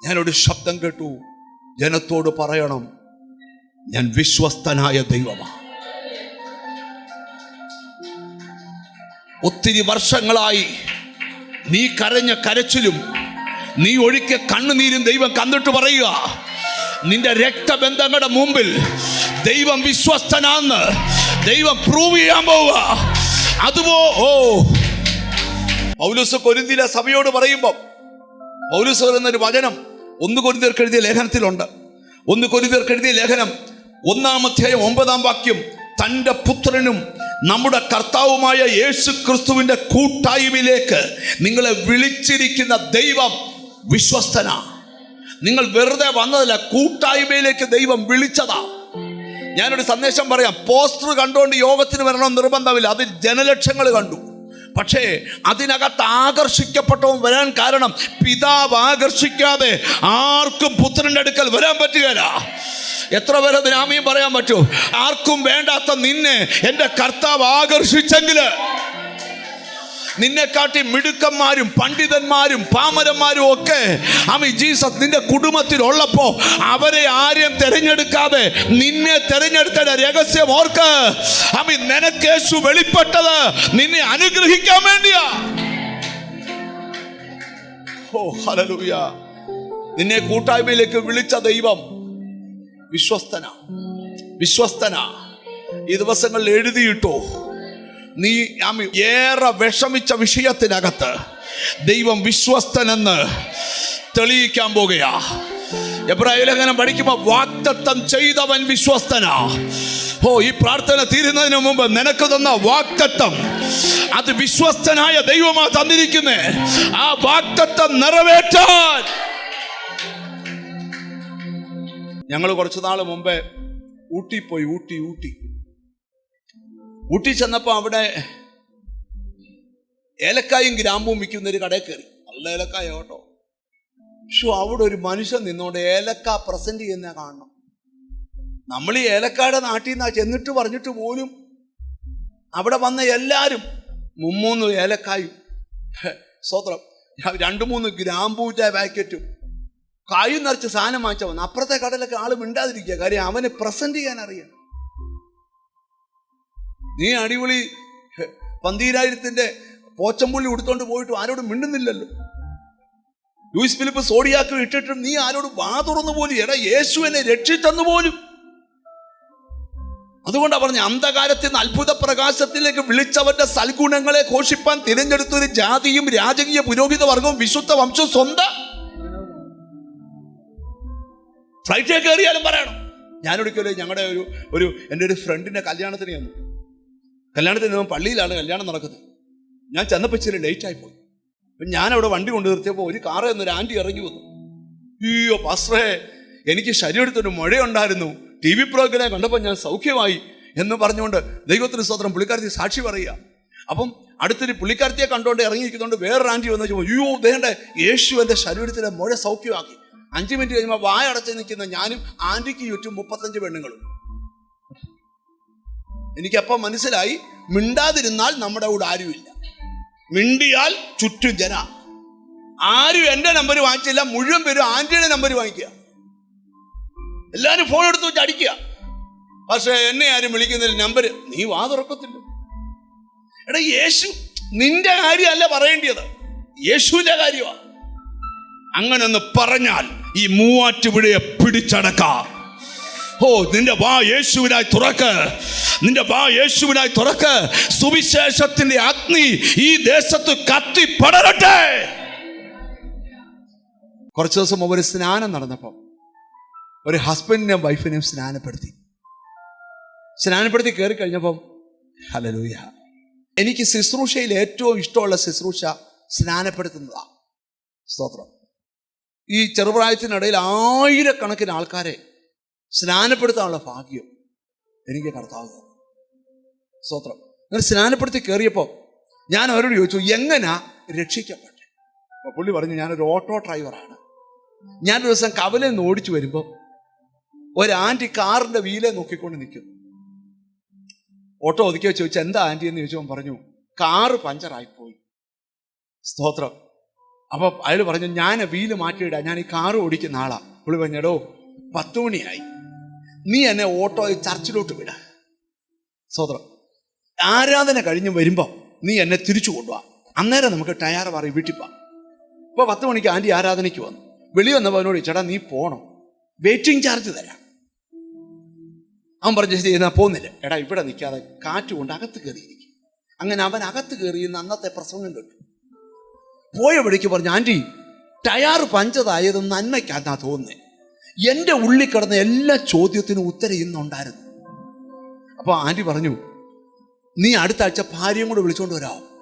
ഞാനൊരു ശബ്ദം കേട്ടു. ജനത്തോട് പറയണം, ഞാൻ വിശ്വസ്തനായ ദൈവമാണ്. ഒത്തിരി വർഷങ്ങളായി നീ കരഞ്ഞ കരച്ചിലും നീ ഒഴുക്കിയ കണ്ണുനീരും ദൈവം കണ്ടിട്ട് പറയുക, നിന്റെ രക്തബന്ധങ്ങളുടെ മുമ്പിൽ ദൈവം വിശ്വസ്തനാന്ന് ദൈവം പ്രൂവ് ചെയ്യാൻ പോവുക. പൗലോസ് കൊരിന്ത്യയിലെ സഭയോട് പറയുമ്പോൾ പൗലോസ് പറയുന്നൊരു വചനം 1 കൊരിന്ത്യർക്ക് എഴുതിയ ലേഖനത്തിലുണ്ട്. 1 കൊരിന്ത്യർക്ക് എഴുതിയ ലേഖനം 1-ാം അധ്യായം 9-ാം വാക്യം, തൻ്റെ പുത്രനും നമ്മുടെ കർത്താവുമായ യേശു ക്രിസ്തുവിൻ്റെ കൂട്ടായ്മയിലേക്ക് നിങ്ങളെ വിളിച്ചിരിക്കുന്ന ദൈവം വിശ്വസ്തനാ. നിങ്ങൾ വെറുതെ വന്നതല്ല, കൂട്ടായ്മയിലേക്ക് ദൈവം വിളിച്ചതാ. ഞാനൊരു സന്ദേശം പറയാം. പോസ്റ്റർ കണ്ടുകൊണ്ട് യോഗത്തിന് വരണം നിർബന്ധമില്ല. അതിൽ ജനലക്ഷങ്ങൾ കണ്ടു. പക്ഷേ അതിനകത്ത് ആകർഷിക്കപ്പെട്ടവൻ വരാൻ കാരണം പിതാവ് ആകർഷിക്കാതെ ആർക്കും പുത്രന്റെ അടുക്കൽ വരാൻ പറ്റുകയില്ല. എത്ര പേരെ ദിനാമയും പറയാൻ പറ്റൂ? ആർക്കും വേണ്ടാത്ത നിന്നെ എൻ്റെ കർത്താവ് ആകർഷിച്ചെങ്കിൽ, നിന്നെക്കാട്ടി മിടുക്കന്മാരും പണ്ഡിതന്മാരും പാമരന്മാരും ഒക്കെ ജീസസ് നിന്റെ കുടുംബത്തിലുള്ളപ്പോ അവരെ ആരെയും തെരഞ്ഞെടുക്കാതെ നിന്നെ തെരഞ്ഞെടുത്ത രഹസ്യം ഓർക്ക്. നിനക്ക് യേശു വെളിപ്പെട്ടത് നിന്നെ അനുഗ്രഹിക്കാൻ വേണ്ടിയാ. ഹല്ലേലൂയ. നിന്നെ കൂട്ടായ്മയിലേക്ക് വിളിച്ച ദൈവം വിശ്വസ്തനാ. ഈ ദിവസങ്ങളിൽ എഴുതിയിട്ടോ, നീ ഏറെ വിഷമിച്ച വിഷയത്തിനകത്ത് ദൈവം വിശ്വസ്തനെന്ന് തെളിയിക്കാൻ പോകുകയാ. എബ്രായ ലേഖനം പഠിക്കുമ്പോൾ വാഗ്ദത്തം ചെയ്തവൻ വിശ്വസ്തനാ. ഈ പ്രാർത്ഥന തീരുന്നതിന് മുമ്പ് നിനക്ക് തന്ന വാഗ്ദത്തം അത് വിശ്വസ്തനായ ദൈവമാ തന്നിരിക്കുന്നേ. ആ വാഗ്ദത്തം നിറവേറ്റാൻ ഞങ്ങൾ കുറച്ചു നാൾ മുമ്പേ ഊട്ടി പോയി. ഊട്ടി ചെന്നപ്പോൾ അവിടെ ഏലക്കായും ഗ്രാമ്പും വിൽക്കുന്നൊരു കടയിൽ കയറി. നല്ല ഏലക്കായ കേട്ടോ. അവിടെ ഒരു മനുഷ്യൻ നിന്നോണ്ട് ഏലക്ക പ്രസന്റ് ചെയ്യുന്ന കാണണം. നമ്മൾ ഈ ഏലക്കായുടെ നാട്ടിൽ നിന്നാ ചെന്നിട്ട് പറഞ്ഞിട്ട് പോലും അവിടെ വന്ന എല്ലാവരും 3 ഏലക്കായും സ്വത്രം 2-3 ഗ്രാമ്പൂറ്റ പാക്കറ്റും കായും നിറച്ച് സാധനം വാങ്ങിച്ചാൽ വന്നു. അപ്പുറത്തെ കടയിലൊക്കെ ആള് മിണ്ടാതിരിക്കുക. കാര്യം അവന് പ്രസന്റ് ചെയ്യാൻ അറിയാം. നീ അടിപൊളി 12,000 പോച്ചമ്പുള്ളി ഉടുത്തോണ്ട് പോയിട്ട് ആരോടും മിണ്ടുന്നില്ലല്ലോ. ലൂയിസ് ഫിലിപ്പ് സോഡിയാക്ക് ഇട്ടിട്ടും നീ ആരോടും വാ തുറന്നു പോലും, എടാ യേശു എന്നെ രക്ഷിച്ചെന്ന് പോലും. അതുകൊണ്ടാണ് പറഞ്ഞ, അന്ധകാരത്തിൽ നിന്ന് അത്ഭുത പ്രകാശത്തിലേക്ക് വിളിച്ചവന്റെ സൽഗുണങ്ങളെ ഘോഷിപ്പാൻ തിരഞ്ഞെടുത്തൊരു ജാതിയും രാജകീയ പുരോഹിത വർഗവും വിശുദ്ധ വംശവും സ്വന്തം. ഫ്ലൈറ്റിൽ കയറിയാലും പറയണം. ഞാനൊരിക്കലും ഞങ്ങളുടെ എൻ്റെ ഒരു ഫ്രണ്ടിന്റെ കല്യാണത്തിന് പള്ളിയിലാണ് കല്യാണം നടക്കുന്നത്. ഞാൻ ചെന്നപ്പോൾ ഇച്ചിരി ലേറ്റായി പോയി. അപ്പം ഞാനവിടെ വണ്ടി കൊണ്ടു നിർത്തിയപ്പോൾ ഒരു കാറ് എന്നൊരു ആൻറ്റി ഇറങ്ങി വന്നു. അയ്യോ പാസ്റ്ററേ, എനിക്ക് ശരീരത്തൊരു മുഴയുണ്ടായിരുന്നു, TV പ്രോഗ്രാം കണ്ടപ്പോൾ ഞാൻ സൗഖ്യമായി എന്ന് പറഞ്ഞുകൊണ്ട് ദൈവത്തിന് സ്തോത്രം പുള്ളിക്കാരത്തി സാക്ഷി പറയുക. അപ്പം അടുത്തൊരു പുള്ളിക്കാരത്തിയെ കണ്ടുകൊണ്ട് ഇറങ്ങിയിരിക്കുന്നതുകൊണ്ട് വേറൊരു ആൻറ്റി വന്നു ചോദിച്ചു, അയ്യോ ദേണ്ടേ, യേശു എൻ്റെ ശരീരത്തിലെ മുഴ സൗഖ്യമാക്കി. 5 മിനിറ്റ് കഴിയുമ്പോൾ വായ അടച്ച് നിൽക്കുന്ന ഞാനും ആൻറ്റിക്ക് ചുറ്റും 35 പെണ്ണുങ്ങളും. എനിക്കപ്പം മനസ്സിലായി, മിണ്ടാതിരുന്നാൽ നമ്മുടെ കൂടെ ആരുമില്ല. മിണ്ടിയാൽ ചുറ്റും ജന. ആരും എൻ്റെ നമ്പർ വാങ്ങിച്ചില്ല, മുഴുവൻ പേരും ആന്റിയുടെ നമ്പർ വാങ്ങിക്കുക. എല്ലാവരും ഫോൺ എടുത്ത് വെച്ച് അടിക്കുക. പക്ഷെ എന്നെ ആരും വിളിക്കുന്നില്ല, നമ്പർ. നീ വാ തുറക്കത്തില്ല. എടാ, യേശു നിന്റെ കാര്യമല്ല പറയേണ്ടത്, യേശുവിന്റെ കാര്യമാണ്. അങ്ങനെ ഒന്ന് പറഞ്ഞാൽ ഈ മൂവാറ്റുപുഴയെ പിടിച്ചടക്കാം. ഓ, നിന്റെ വാ യേശുവിനായി തുറക്ക്, നിന്റെ വാ യേശുവിനായി തുറക്ക്. സുവിശേഷത്തിന്റെ അഗ്നി ഈ ദേശത്ത് കത്തി പടരട്ടെ. കുറച്ചു ദിവസം മുമ്പ് ഒരു സ്നാനം നടന്നപ്പോൾ ഒരു ഹസ്ബൻഡിനെയും വൈഫിനെയും സ്നാനപ്പെടുത്തി കയറി കഴിഞ്ഞപ്പം, ഹല്ലേലൂയ, എനിക്ക് ശുശ്രൂഷയിൽ ഏറ്റവും ഇഷ്ടമുള്ള ശുശ്രൂഷ സ്നാനപ്പെടുത്തുന്നതാണ്. സ്തോത്രം. ഈ ചെറുപ്രായത്തിനിടയിൽ ആയിരക്കണക്കിന് ആൾക്കാരെ സ്നാനപ്പെടുത്താനുള്ള ഭാഗ്യം എനിക്ക് കർത്താവ്. സ്തോത്രം. അങ്ങനെ സ്നാനപ്പെടുത്തി കയറിയപ്പോൾ ഞാൻ അവരോട് ചോദിച്ചു, എങ്ങനാ രക്ഷിക്കപ്പെട്ടെ? അപ്പോൾ പുള്ളി പറഞ്ഞു, ഞാനൊരു ഓട്ടോ ഡ്രൈവറാണ്. ഞാനൊരു ദിവസം കവലയിൽ നിന്ന് ഓടിച്ചു വരുമ്പോൾ ഒരു ആൻറ്റി കാറിൻ്റെ വീലെ നോക്കിക്കൊണ്ട് നിൽക്കുന്നു. ഓട്ടോ ഒതുക്കി വെച്ച് ചോദിച്ചാൽ എന്താ ആൻറ്റി എന്ന് ചോദിച്ചപ്പോൾ പറഞ്ഞു, കാറ് പഞ്ചറായിപ്പോയി. സ്തോത്രം. അപ്പോൾ അയാൾ പറഞ്ഞു, ഞാൻ വീല് മാറ്റിയിടാം, ഞാൻ ഈ കാറ് ഓടിക്കുന്ന ആളാ. പുള്ളി പറഞ്ഞെടോ, 10 മണിയായി, നീ എന്നെ ഓട്ടോ ചർച്ചിലോട്ട് വിട. സ്തോത്രം. ആരാധന കഴിഞ്ഞ് വരുമ്പോൾ നീ എന്നെ തിരിച്ചു കൊണ്ടുപോവാ, അന്നേരം നമുക്ക് ടയർ മാറി വീട്ടിൽ പോവാം. അപ്പോൾ 10 മണിക്ക് ആൻറ്റി ആരാധനയ്ക്ക് വന്നു. വെളി വന്നപ്പോൾ അവനോട്, ചേട്ടാ നീ പോകണം, വെയിറ്റിംഗ് ചാർജ് തരാം. അവൻ പറഞ്ഞു, ശരി എന്നാ പോകുന്നില്ല. എടാ, ഇവിടെ നിൽക്കാതെ കാറ്റ് കൊണ്ട് അകത്ത് കയറിയിരിക്കും. അങ്ങനെ അവൻ അകത്ത് കയറിയെന്ന് അന്നത്തെ പ്രസംഗം കേട്ടു. പോയ വഴിക്ക് പറഞ്ഞു, ആൻറ്റി ടയർ പഞ്ചതായത് നന്മയ്ക്കാന്നാ തോന്നുന്നേ. എൻ്റെ ഉള്ളിൽ കിടന്ന എല്ലാ ചോദ്യത്തിനും ഉത്തരം ഇന്നുണ്ടായിരുന്നു. അപ്പോൾ ആൻറ്റി പറഞ്ഞു, നീ അടുത്ത ആഴ്ച ഭാര്യയും കൂടെ വിളിച്ചുകൊണ്ട്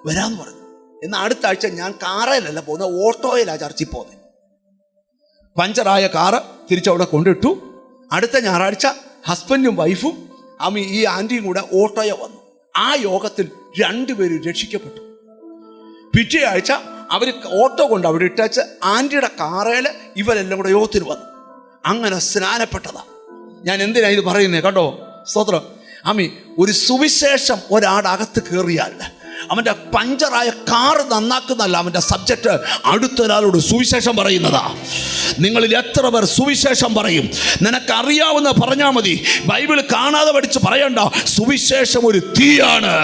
വരാമെന്ന് പറഞ്ഞു. എന്നാൽ അടുത്ത ആഴ്ച ഞാൻ കാറയിലല്ല പോകുന്നത്, ഓട്ടോയിലാണ് ചർച്ചിൽ പോകുന്നത്. പഞ്ചറായ കാറ് തിരിച്ചവിടെ കൊണ്ടിട്ടു. അടുത്ത ഞായറാഴ്ച ഹസ്ബൻഡും വൈഫും ഈ ആൻറ്റിയും കൂടെ ഓട്ടോയെ വന്നു. ആ യോഗത്തിൽ 2 പേരും രക്ഷിക്കപ്പെട്ടു. പിറ്റേ ആഴ്ച അവർ ഓട്ടോ കൊണ്ട് അവിടെ ഇട്ടേച്ച് ആൻറ്റിയുടെ കാറയിൽ ഇവരെല്ലാം കൂടെ യോഗത്തിന് വന്നു. അങ്ങനെ സ്നാനപ്പെട്ടതാണ്. ഞാൻ എന്തിനാ ഇത് പറയുന്നത് കേട്ടോ? സ്തോത്രം. ഒരു സുവിശേഷം ഒരാടകത്ത് കയറിയാൽ അവൻ്റെ പഞ്ചറായ കാറ് നന്നാക്കുന്നതല്ല അവൻ്റെ സബ്ജക്റ്റ്, അടുത്തൊരാളോട് സുവിശേഷം പറയുന്നതാ. നിങ്ങളിൽ എത്ര പേർ സുവിശേഷം പറയും? നിനക്കറിയാവുന്ന പറഞ്ഞാൽ മതി, ബൈബിൾ കാണാതെ പഠിച്ച് പറയണ്ട. സുവിശേഷം ഒരു തീയാണ്.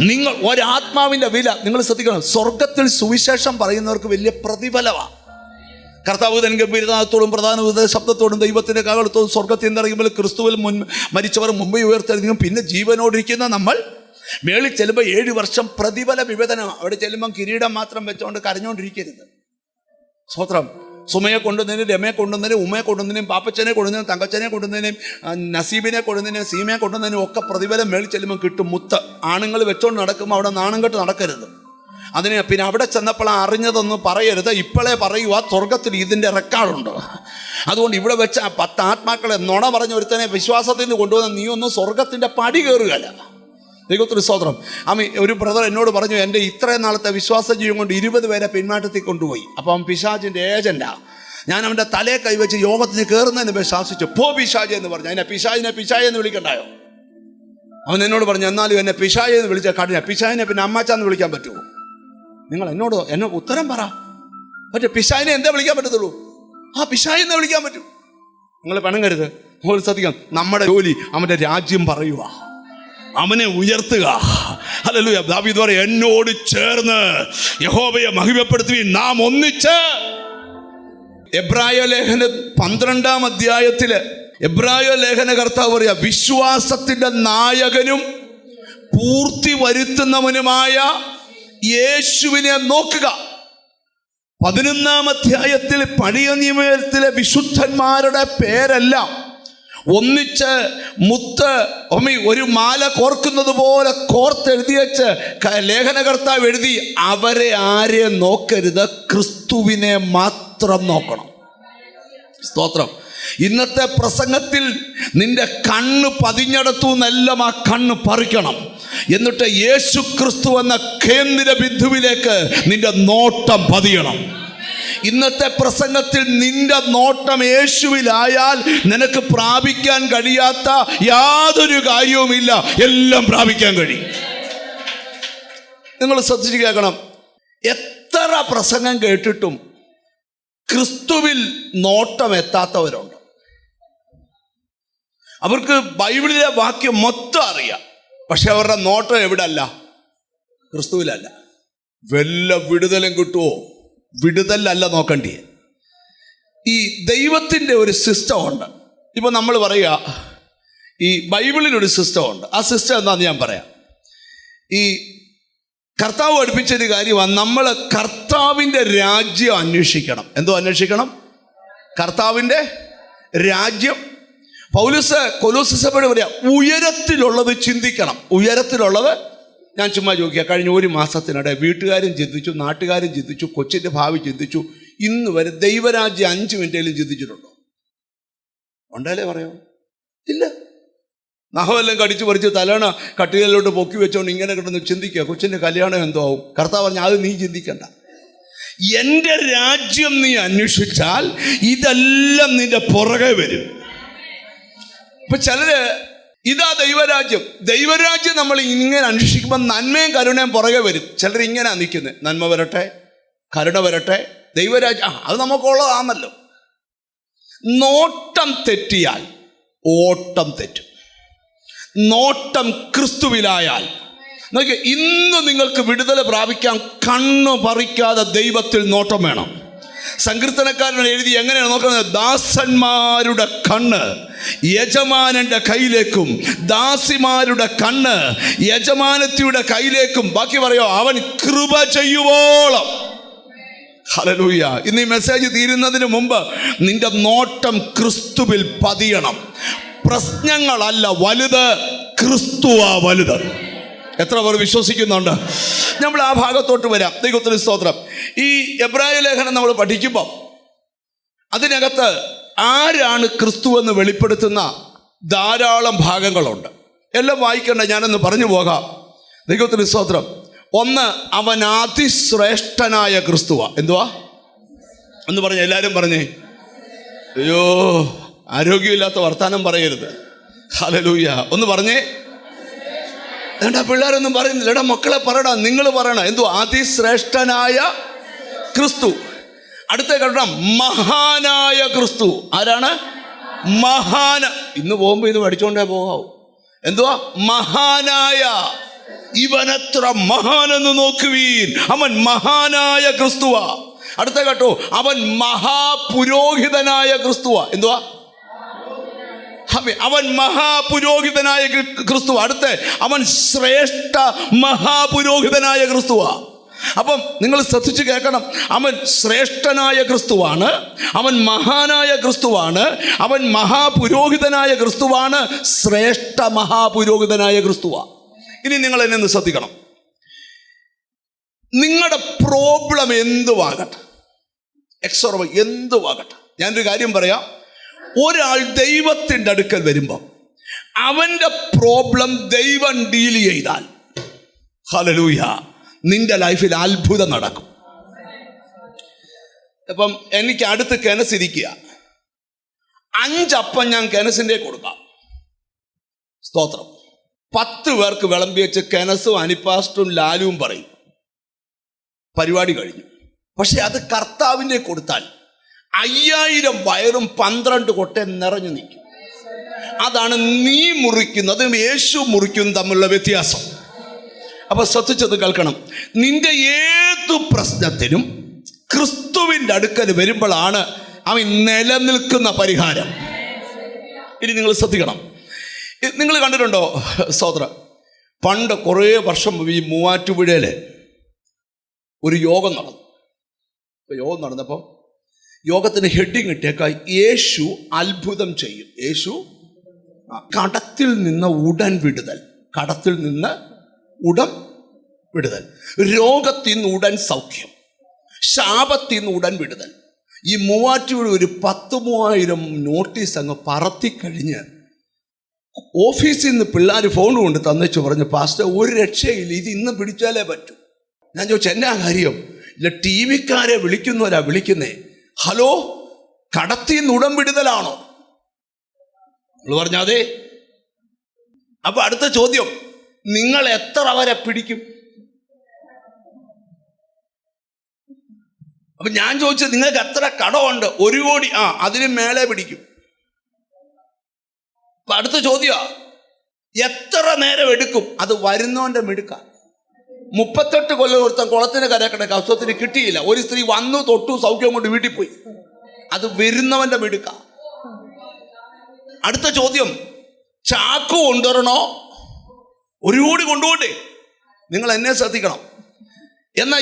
നിങ്ങൾ ഒരാത്മാവിൻ്റെ വില നിങ്ങൾ ശ്രദ്ധിക്കണം. സ്വർഗത്തിൽ സുവിശേഷം പറയുന്നവർക്ക് വലിയ പ്രതിഫലമാണ്. കർത്താവ് തൻ ഗംഭീരനാഥത്തോടും പ്രധാന ശബ്ദത്തോടും ദൈവത്തിൻ്റെ കാലത്തോടും സ്വർഗത്തിൽ നിന്നിറങ്ങുമ്പോൾ ക്രിസ്തുവിൽ മരിച്ചവർ മുമ്പേ ഉയർത്തെഴുന്നേൽക്കും. പിന്നെ ജീവനോടിരിക്കുന്ന നമ്മൾ മേളിൽ ചെല്ലുമ്പോൾ 7 വർഷം പ്രതിഫല വിവേചനം. അവിടെ ചെല്ലുമ്പം കിരീടം മാത്രം വെച്ചുകൊണ്ട് കരഞ്ഞുകൊണ്ടിരിക്കരുത്. സ്തോത്രം. സുമയെ കൊണ്ടുവന്നതിനും രമയെ കൊണ്ടുവന്നതിനും ഉമ്മയെ കൊണ്ടുവന്നതിനും പാപ്പച്ചനെ കൊണ്ടുവന്നതിനും തങ്കച്ചനെ കൊണ്ടുവന്നതിനും നസീബിനെ കൊണ്ടുവന്നതിനും സീമയെ കൊണ്ടുവന്നതിനും ഒക്കെ പ്രതിഫലം മേളിൽ ചെല്ലുമ്പോൾ കിട്ടും. മുത്ത് ആണുങ്ങൾ വെച്ചോണ്ട് നടക്കുമ്പോൾ അവിടെ നാണം കെട്ട് നടക്കരുത്. അതിന് പിന്നെ അവിടെ ചെന്നപ്പോൾ അറിഞ്ഞതൊന്നും പറയരുത്, ഇപ്പോഴേ പറയുക. സ്വർഗത്തിൽ ഇതിൻ്റെ റെക്കോർഡുണ്ട്. അതുകൊണ്ട് ഇവിടെ വെച്ച 10 ആത്മാക്കളെ നുണ പറഞ്ഞ ഒരുത്തനെ വിശ്വാസത്തിൽ നിന്ന് കൊണ്ടുവന്ന നീ ഒന്നും സ്വർഗത്തിൻ്റെ പടി കയറുകയല്ല. ദൈവത്തിന് സ്തോത്രം. ഒരു ബ്രദർ എന്നോട് പറഞ്ഞു, എൻ്റെ ഇത്രയും നാളത്തെ വിശ്വാസ ജീവിതം കൊണ്ട് 20 പേരെ പിന്മാറ്റത്തിൽ കൊണ്ടുപോയി. അപ്പം അവൻ പിശാചിൻ്റെ ഏജൻ്റാ. ഞാൻ അവൻ്റെ തലയെ കൈവച്ച് യോഗത്തിന് കയറുന്നതിന് മുമ്പ് ശാസിച്ചു, പോ പിശാചി എന്ന് പറഞ്ഞു. അതിനെ പിശാചെന്ന് വിളിക്കണ്ടായോ? അവൻ എന്നോട് പറഞ്ഞു, എന്നാലും എന്നെ പിശാചി എന്ന് വിളിച്ചാൽ കഠിന. പിശാചിനെ പിന്നെ അമ്മാച്ചാന്ന് വിളിക്കാൻ പറ്റുമോ? നിങ്ങൾ എന്നെ ഉത്തരം പറ. പക്ഷേ പിശാചിനെ എന്താ വിളിക്കാൻ പറ്റത്തുള്ളൂ? പിശാചി എന്നാ വിളിക്കാൻ പറ്റും. നിങ്ങൾ പിണങ്ങരുത്. ശ്രദ്ധിക്കാം. നമ്മുടെ ജോലി അവൻ്റെ രാജ്യം പറയുക, അവനെ ഉയർത്തുക. ഹല്ലേലൂയ. ദാവീദ് പറയും, എന്നോട് ചേർന്ന് യഹോവയെ മഹിമപ്പെടുത്തുവിൻ, നാം ഒന്നിച്ച്. എബ്രായ ലേഖന 12-ാം അധ്യായത്തില് എബ്രായ ലേഖന കർത്താവ് പറയാ, വിശ്വാസത്തിന്റെ നായകനും പൂർത്തി വരുത്തുന്നവനുമായ യേശുവിനെ നോക്കുക. 11-ാം അധ്യായത്തിൽ പഴയ നിയമത്തിലെ വിശുദ്ധന്മാരുടെ പേരെല്ലാം ഒന്നിച്ച് ഒരു മാല കോർക്കുന്നത് പോലെ കോർത്തെഴുതിയച്ച് ലേഖനകർത്താവ് എഴുതി, അവരെ ആരെയും നോക്കരുത്, ക്രിസ്തുവിനെ മാത്രം നോക്കണം. സ്തോത്രം. ഇന്നത്തെ പ്രസംഗത്തിൽ നിന്റെ കണ്ണ് പതിഞ്ഞെടുത്തു എന്നെല്ലാം ആ കണ്ണ് പറിക്കണം. എന്നിട്ട് യേശു ക്രിസ്തു എന്ന കേന്ദ്ര ബിന്ദുവിലേക്ക് നിന്റെ നോട്ടം പതിയണം. ഇന്നത്തെ പ്രസംഗത്തിൽ നിന്റെ നോട്ടം യേശുവിലായാൽ നിനക്ക് പ്രാപിക്കാൻ കഴിയാത്ത യാതൊരു കാര്യവുമില്ല, എല്ലാം പ്രാപിക്കാൻ കഴിയും. നിങ്ങൾ ശ്രദ്ധിച്ച് കേൾക്കണം. എത്ര പ്രസംഗം കേട്ടിട്ടും ക്രിസ്തുവിൽ നോട്ടം എത്താത്തവരുണ്ട്. അവർക്ക് ബൈബിളിലെ വാക്യം മൊത്തം അറിയാം, പക്ഷെ അവരുടെ നോട്ടം എവിടെ അല്ല? ക്രിസ്തുവിലല്ല. വല്ല വിടുതലും കിട്ടുമോ? വിടുതലല്ല നോക്കണ്ടേ. ഈ ദൈവത്തിൻ്റെ ഒരു സിസ്റ്റം ഉണ്ട്. ഇപ്പം നമ്മൾ പറയുക, ഈ ബൈബിളിലൊരു സിസ്റ്റം ഉണ്ട്. ആ സിസ്റ്റം എന്താണെന്ന് ഞാൻ പറയാം. ഈ കർത്താവ് പഠിപ്പിച്ചൊരു കാര്യമാണ്, നമ്മൾ കർത്താവിൻ്റെ രാജ്യം അന്വേഷിക്കണം. എന്തോ അന്വേഷിക്കണം? കർത്താവിൻ്റെ രാജ്യം. പൗലോസ് കൊലോസ്യസഭയോട് പറയാ, ഉയരത്തിലുള്ളത് ചിന്തിക്കണം. ഉയരത്തിലുള്ളത്. ഞാൻ ചുമ്മാ ചോദിക്കുക, കഴിഞ്ഞ ഒരു മാസത്തിനിടെ വീട്ടുകാരും ചിന്തിച്ചു, നാട്ടുകാരും ചിന്തിച്ചു, കൊച്ചിൻ്റെ ഭാവി ചിന്തിച്ചു, ഇന്ന് വരെ ദൈവരാജ്യം 5 മിനിറ്റേലും ചിന്തിച്ചിട്ടുണ്ടോ? ഉണ്ടല്ലേ പറയോ? ഇല്ല. നഖമെല്ലാം കടിച്ചു പറിച്ച് തലേണ കട്ടികളിലോട്ട് പൊക്കി വെച്ചോണ്ട് ഇങ്ങനെ കിടന്ന് ചിന്തിക്കുക, കൊച്ചിൻ്റെ കല്യാണം എന്തോ ആവും. കർത്താവ് പറഞ്ഞാൽ അത് നീ ചിന്തിക്കണ്ട. എൻ്റെ രാജ്യം നീ അന്വേഷിച്ചാൽ ഇതെല്ലാം നിന്റെ പുറകെ വരും. ഇപ്പൊ ചിലര് ഇതാ ദൈവരാജ്യം, ദൈവരാജ്യം നമ്മൾ ഇങ്ങനെ അന്വേഷിക്കുമ്പോൾ നന്മയും കരുണയും പുറകെ വരും. ചിലർ ഇങ്ങനെ നിൽക്കുന്നത്, നന്മ വരട്ടെ, കരുണ വരട്ടെ, ദൈവരാജ്യം അത് നമുക്കുള്ളതാണല്ലോ. നോട്ടം തെറ്റിയാൽ ഓട്ടം തെറ്റും. നോട്ടം ക്രിസ്തുവിലായാൽ നോക്കി, ഇന്ന് നിങ്ങൾക്ക് വിടുതൽ പ്രാപിക്കാൻ കണ്ണു പറിക്കാതെ ദൈവത്തിൽ നോട്ടം വേണം. സങ്കീർത്തനക്കാരൻ എഴുതി എങ്ങനെയാണ് നോക്കുന്നത്? ദാസന്മാരുടെ കണ്ണ് യജമാനന്റെ കയ്യിലേക്കും ദാസിമാരുടെ കണ്ണ് യജമാനത്തിയുടെ കയ്യിലേക്കും. ബാക്കി പറയോ, അവൻ കൃപ ചെയ്യുവോളം. ഹല്ലേലൂയ. ഇന്ന് ഈ മെസ്സേജ് തീരുന്നതിന് മുമ്പ് നിന്റെ നോട്ടം ക്രിസ്തുവിൽ പതിയണം. പ്രശ്നങ്ങളല്ല വലുത്, ക്രിസ്തുവാ വലുത്. എത്ര പേർ വിശ്വസിക്കുന്നുണ്ട്? നമ്മൾ ആ ഭാഗത്തോട്ട് വരാം. ദൈവത്തിന് സ്തോത്രം. ഈ എബ്രായ ലേഖനം നമ്മൾ പഠിക്കുമ്പോൾ അതിനകത്ത് ആരാണ് ക്രിസ്തു എന്ന് വെളിപ്പെടുത്തുന്ന ധാരാളം ഭാഗങ്ങളുണ്ട്. എല്ലാം വായിക്കണ്ട, ഞാനൊന്ന് പറഞ്ഞു പോകാം. ദൈവത്തിന് സ്തോത്രം. ഒന്ന്, അവൻ അതിശ്രേഷ്ഠനായ ക്രിസ്തുവാ. എന്തുവാ എന്ന് പറഞ്ഞ എല്ലാവരും പറഞ്ഞേ. അയ്യോ, ആരോഗ്യമില്ലാത്ത വർത്താനം പറയരുത്. ഹല്ലേലൂയ. ഒന്ന് പറഞ്ഞേ. ഏണ്ടാ പിള്ളേരൊന്നും പറയുന്നില്ല. എടാ മക്കളെ പറയടാ, നിങ്ങൾ പറയണം. എന്തുവാ? അതിശ്രേഷ്ഠനായ ക്രിസ്തു. അടുത്ത കേട്ടോ, മഹാനായ ക്രിസ്തു. ആരാണ്? മഹാന. ഇന്ന് പോകുമ്പോൾ ഇത് പഠിച്ചോണ്ടേ പോകാവൂ. എന്തുവാ? മഹാനായ. ഇവനെത്ര മഹാനെന്ന് നോക്കുവീൻ, അവൻ മഹാനായ ക്രിസ്തുവാ. അടുത്ത കേട്ടോ, അവൻ മഹാപുരോഹിതനായ ക്രിസ്തുവാ. എന്തുവാ? അവൻ മഹാപുരോഹിതനായ ക്രിസ്തു. അടുത്ത, അവൻ ശ്രേഷ്ഠ മഹാപുരോഹിതനായ ക്രിസ്തുവാ. അപ്പം നിങ്ങൾ ശ്രദ്ധിച്ച് കേൾക്കണം. അവൻ ശ്രേഷ്ഠനായ ക്രിസ്തുവാണ്, അവൻ മഹാനായ ക്രിസ്തുവാണ്, അവൻ മഹാപുരോഹിതനായ ക്രിസ്തുവാണ്, ശ്രേഷ്ഠ മഹാപുരോഹിതനായ ക്രിസ്തുവാ. ഇനി നിങ്ങൾ എന്നെ ഒന്ന് ശ്രദ്ധിക്കണം. നിങ്ങളുടെ പ്രോബ്ലം എന്തുവാകട്ടെ, എന്തുവാകട്ടെ, ഞാനൊരു കാര്യം പറയാം. ഒരാൾ ദൈവത്തിൻ്റെ അടുക്കൽ വരുമ്പോൾ അവൻ്റെ പ്രോബ്ലം ദൈവം ഡീൽ ചെയ്താൽ, ഹല്ലേലൂയ, നിന്റെ ലൈഫിൽ അത്ഭുതം നടക്കും. ഇപ്പം എനിക്ക് അടുത്ത് കിണസിരിക്കുക, 5 അപ്പം ഞാൻ കിണസിൻ്റെ കൊടുക്കാം. സ്തോത്രം. 10 പേർക്ക് വിളമ്പി വെച്ച് കിണസും അനിപ്പാസ്റ്റും ലാലുവും പറയും, പരിപാടി കഴിഞ്ഞു. പക്ഷെ അത് കർത്താവിൻ്റെ കൊടുത്താൽ 5000 വയറും 12 കൊട്ടയും നിറഞ്ഞു നിൽക്കും. അതാണ് നീ മുറിക്കുന്നതും യേശു മുറിക്കുന്നതും തമ്മിലുള്ള വ്യത്യാസം. അപ്പൊ ശ്രദ്ധിച്ചത് കേൾക്കണം. നിന്റെ ഏതു പ്രശ്നത്തിനും ക്രിസ്തുവിൻ്റെ അടുക്കൽ വരുമ്പോഴാണ് അവൻ നിലനിൽക്കുന്ന പരിഹാരം. ഇനി നിങ്ങൾ ശ്രദ്ധിക്കണം. നിങ്ങൾ കണ്ടിട്ടുണ്ടോ സഹോദര, പണ്ട് കുറേ വർഷം ഈ മൂവാറ്റുപുഴയിൽ ഒരു യോഗം നടന്നു. യോഗം നടന്നപ്പോൾ യോഗത്തിന് ഹെഡിങ് ഇട്ടേക്കായി, യേശു അത്ഭുതം ചെയ്യും. യേശു കടത്തിൽ നിന്ന് ഉടൻ വിടുതൽ, കടത്തിൽ നിന്ന് ഉടൻ വിടുതൽ, രോഗത്തിൽ നിന്ന് ഉടൻ സൗഖ്യം, ശാപത്തിൽ നിന്ന് ഉടൻ വിടുതൽ. ഈ മൂവാറ്റുപുഴ ഒരു 10,000 നോട്ടീസ് അങ്ങ് പറത്തിക്കഴിഞ്ഞ് ഓഫീസിൽ നിന്ന് പിള്ളേർ ഫോൺ കൊണ്ട് തന്നിച്ചു പറഞ്ഞു, പാസ്റ്റർ ഒരു രക്ഷയില്ല, ഇത് ഇന്ന് പിടിച്ചാലേ പറ്റൂ. ഞാൻ ചോദിച്ചു, എന്നാ കാര്യം? ഇല്ല, ടി വിക്കാരെ വിളിക്കുന്നവരാ വിളിക്കുന്നേ. ഹലോ, കടത്തിൽ നിന്ന് ഉടൻ വിടുതലാണോ? നിങ്ങൾ പറഞ്ഞാതെ. അപ്പൊ അടുത്ത ചോദ്യം, നിങ്ങൾ എത്ര വരെ പിടിക്കും? അപ്പൊ ഞാൻ ചോദിച്ചത്, നിങ്ങൾക്ക് എത്ര കടമുണ്ട്? 1 കോടി. അതിന് മേലെ പിടിക്കും. അപ്പൊ അടുത്ത ചോദ്യ, എത്ര നേരം എടുക്കും? അത് വരുന്നവന്റെ മിടുക്ക. 38 കൊല്ലം ഒരുത്തൻ കുളത്തിന് കരക്കടക്ക അസുഖത്തിന് കിട്ടിയില്ല. ഒരു സ്ത്രീ വന്നു, തൊട്ടു, സൗഖ്യം കൊണ്ട് വീട്ടിൽ പോയി. അത് വരുന്നവന്റെ മിടുക്ക. അടുത്ത ചോദ്യം, ചാക്ക് കൊണ്ടുവരണോ 1 കോടി കൊണ്ടുപോണ്ടേ? നിങ്ങൾ എന്നെ ശ്രദ്ധിക്കണം. എന്നാൽ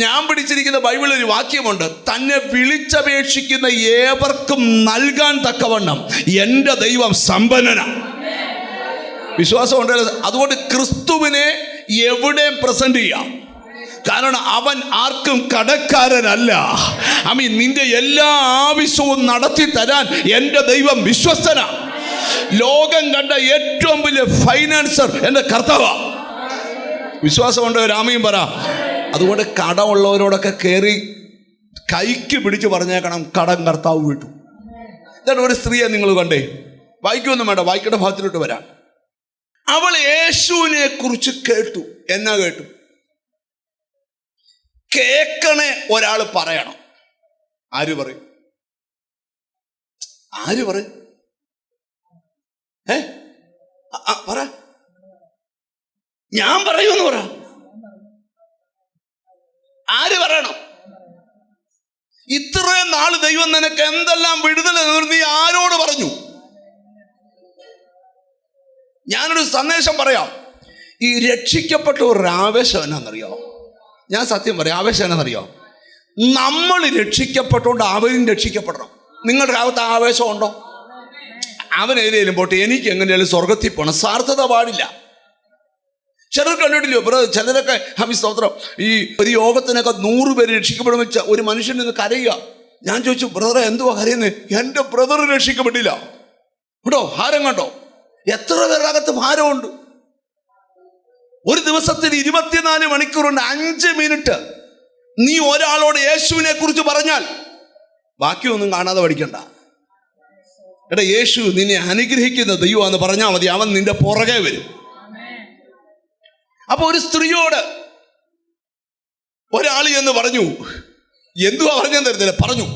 ഞാൻ പിടിച്ചിരിക്കുന്ന ബൈബിളിൽ ഒരു വാക്യമുണ്ട്, തന്നെ വിളിച്ചപേക്ഷിക്കുന്ന ഏവർക്കും നൽകാൻ തക്കവണ്ണം എൻ്റെ ദൈവം സമ്പന്നനാണ്. വിശ്വാസം ഉണ്ടല്ലോ. അതുകൊണ്ട് ക്രിസ്തുവിനെ എവിടെയും പ്രസന്റ് ചെയ്യാം. കാരണം അവൻ ആർക്കും കടക്കാരനല്ല. നിന്റെ എല്ലാ ആവശ്യവും നടത്തി തരാൻ എൻ്റെ ദൈവം വിശ്വസ്തനാണ്. ലോകം കണ്ട ഏറ്റവും വലിയ ഫൈനാൻസർ എൻ്റെ കർത്താവാണ്. വിശ്വാസമുണ്ട്, രാമയും പറ. അതുകൊണ്ട് കടമുള്ളവരോടൊക്കെ കയറി കൈക്ക് പിടിച്ച് പറഞ്ഞേക്കണം, കടം കർത്താവ് വിട്ടു. ഇതാണ് ഒരു സ്ത്രീയെ നിങ്ങൾ കണ്ടേ. വായിക്കൊന്നും വേണ്ട, വായിക്കേണ്ട ഭാഗത്തിലോട്ട് വരാം. അവൾ യേശുവിനെ കുറിച്ച് കേട്ടു. എന്നാ കേട്ടു? കേക്കണേ ഒരാൾ പറയണം. ആര് പറയും? ആര് പറയും? പറ. ഞാൻ പറയൂന്ന് പറ. ആര് പറയണം? ഇത്രയും നാള് ദൈവം നിനക്ക് എന്തെല്ലാം വിടുതൽ നീ ആരോട് പറഞ്ഞു? ഞാനൊരു സന്ദേശം പറയാം. ഈ രക്ഷിക്കപ്പെട്ട ഒരു ആവേശം എന്നാണെന്നറിയോ? ഞാൻ സത്യം പറയാം, ആവേശം എന്നാണെന്നറിയോ? നമ്മൾ രക്ഷിക്കപ്പെട്ടോണ്ട് അവരും രക്ഷിക്കപ്പെടണം. നിങ്ങളുടെ അകത്ത് ആവേശം ഉണ്ടോ? അവൻ ഏതെങ്കിലും പോട്ടെ, എനിക്ക് എങ്ങനെയാലും സ്വർഗത്തിൽ പോകണം. സ്വാർത്ഥത പാടില്ല. ചിലർ കണ്ടിട്ടില്ലയോ ബ്രദർ? ചിലരൊക്കെ സ്തോത്രം, ഈ ഒരു യോഗത്തിനൊക്കെ 100 പേര് രക്ഷിക്കപ്പെടും വെച്ച ഒരു മനുഷ്യൻ നിന്ന് കരയുക. ഞാൻ ചോദിച്ചു, ബ്രദറെ എന്തുവാ കരയുന്നത്? എൻ്റെ ബ്രദർ രക്ഷിക്കപ്പെട്ടില്ല. കേട്ടോ, ഭാരം കണ്ടോ? എത്ര പേരുടെ അകത്ത് ഭാരമുണ്ട്. ഒരു ദിവസത്തിൽ 24 മണിക്കൂറുണ്ട്. 5 മിനിറ്റ് നീ ഒരാളോട് യേശുവിനെ കുറിച്ച് പറഞ്ഞാൽ ബാക്കിയൊന്നും കാണാതെ പഠിക്കണ്ട. എടാ, യേശു നിന്നെ അനുഗ്രഹിക്കുന്ന ദൈവമാണെന്ന് പറഞ്ഞാൽ മതി, അവൻ നിന്റെ പുറകെ വരും. അപ്പൊ ഒരു സ്ത്രീയോട് ഒരാൾ എന്ന് പറഞ്ഞു, എന്തുവാ പറഞ്ഞെന്ന് തരുന്നില്ല, പറഞ്ഞു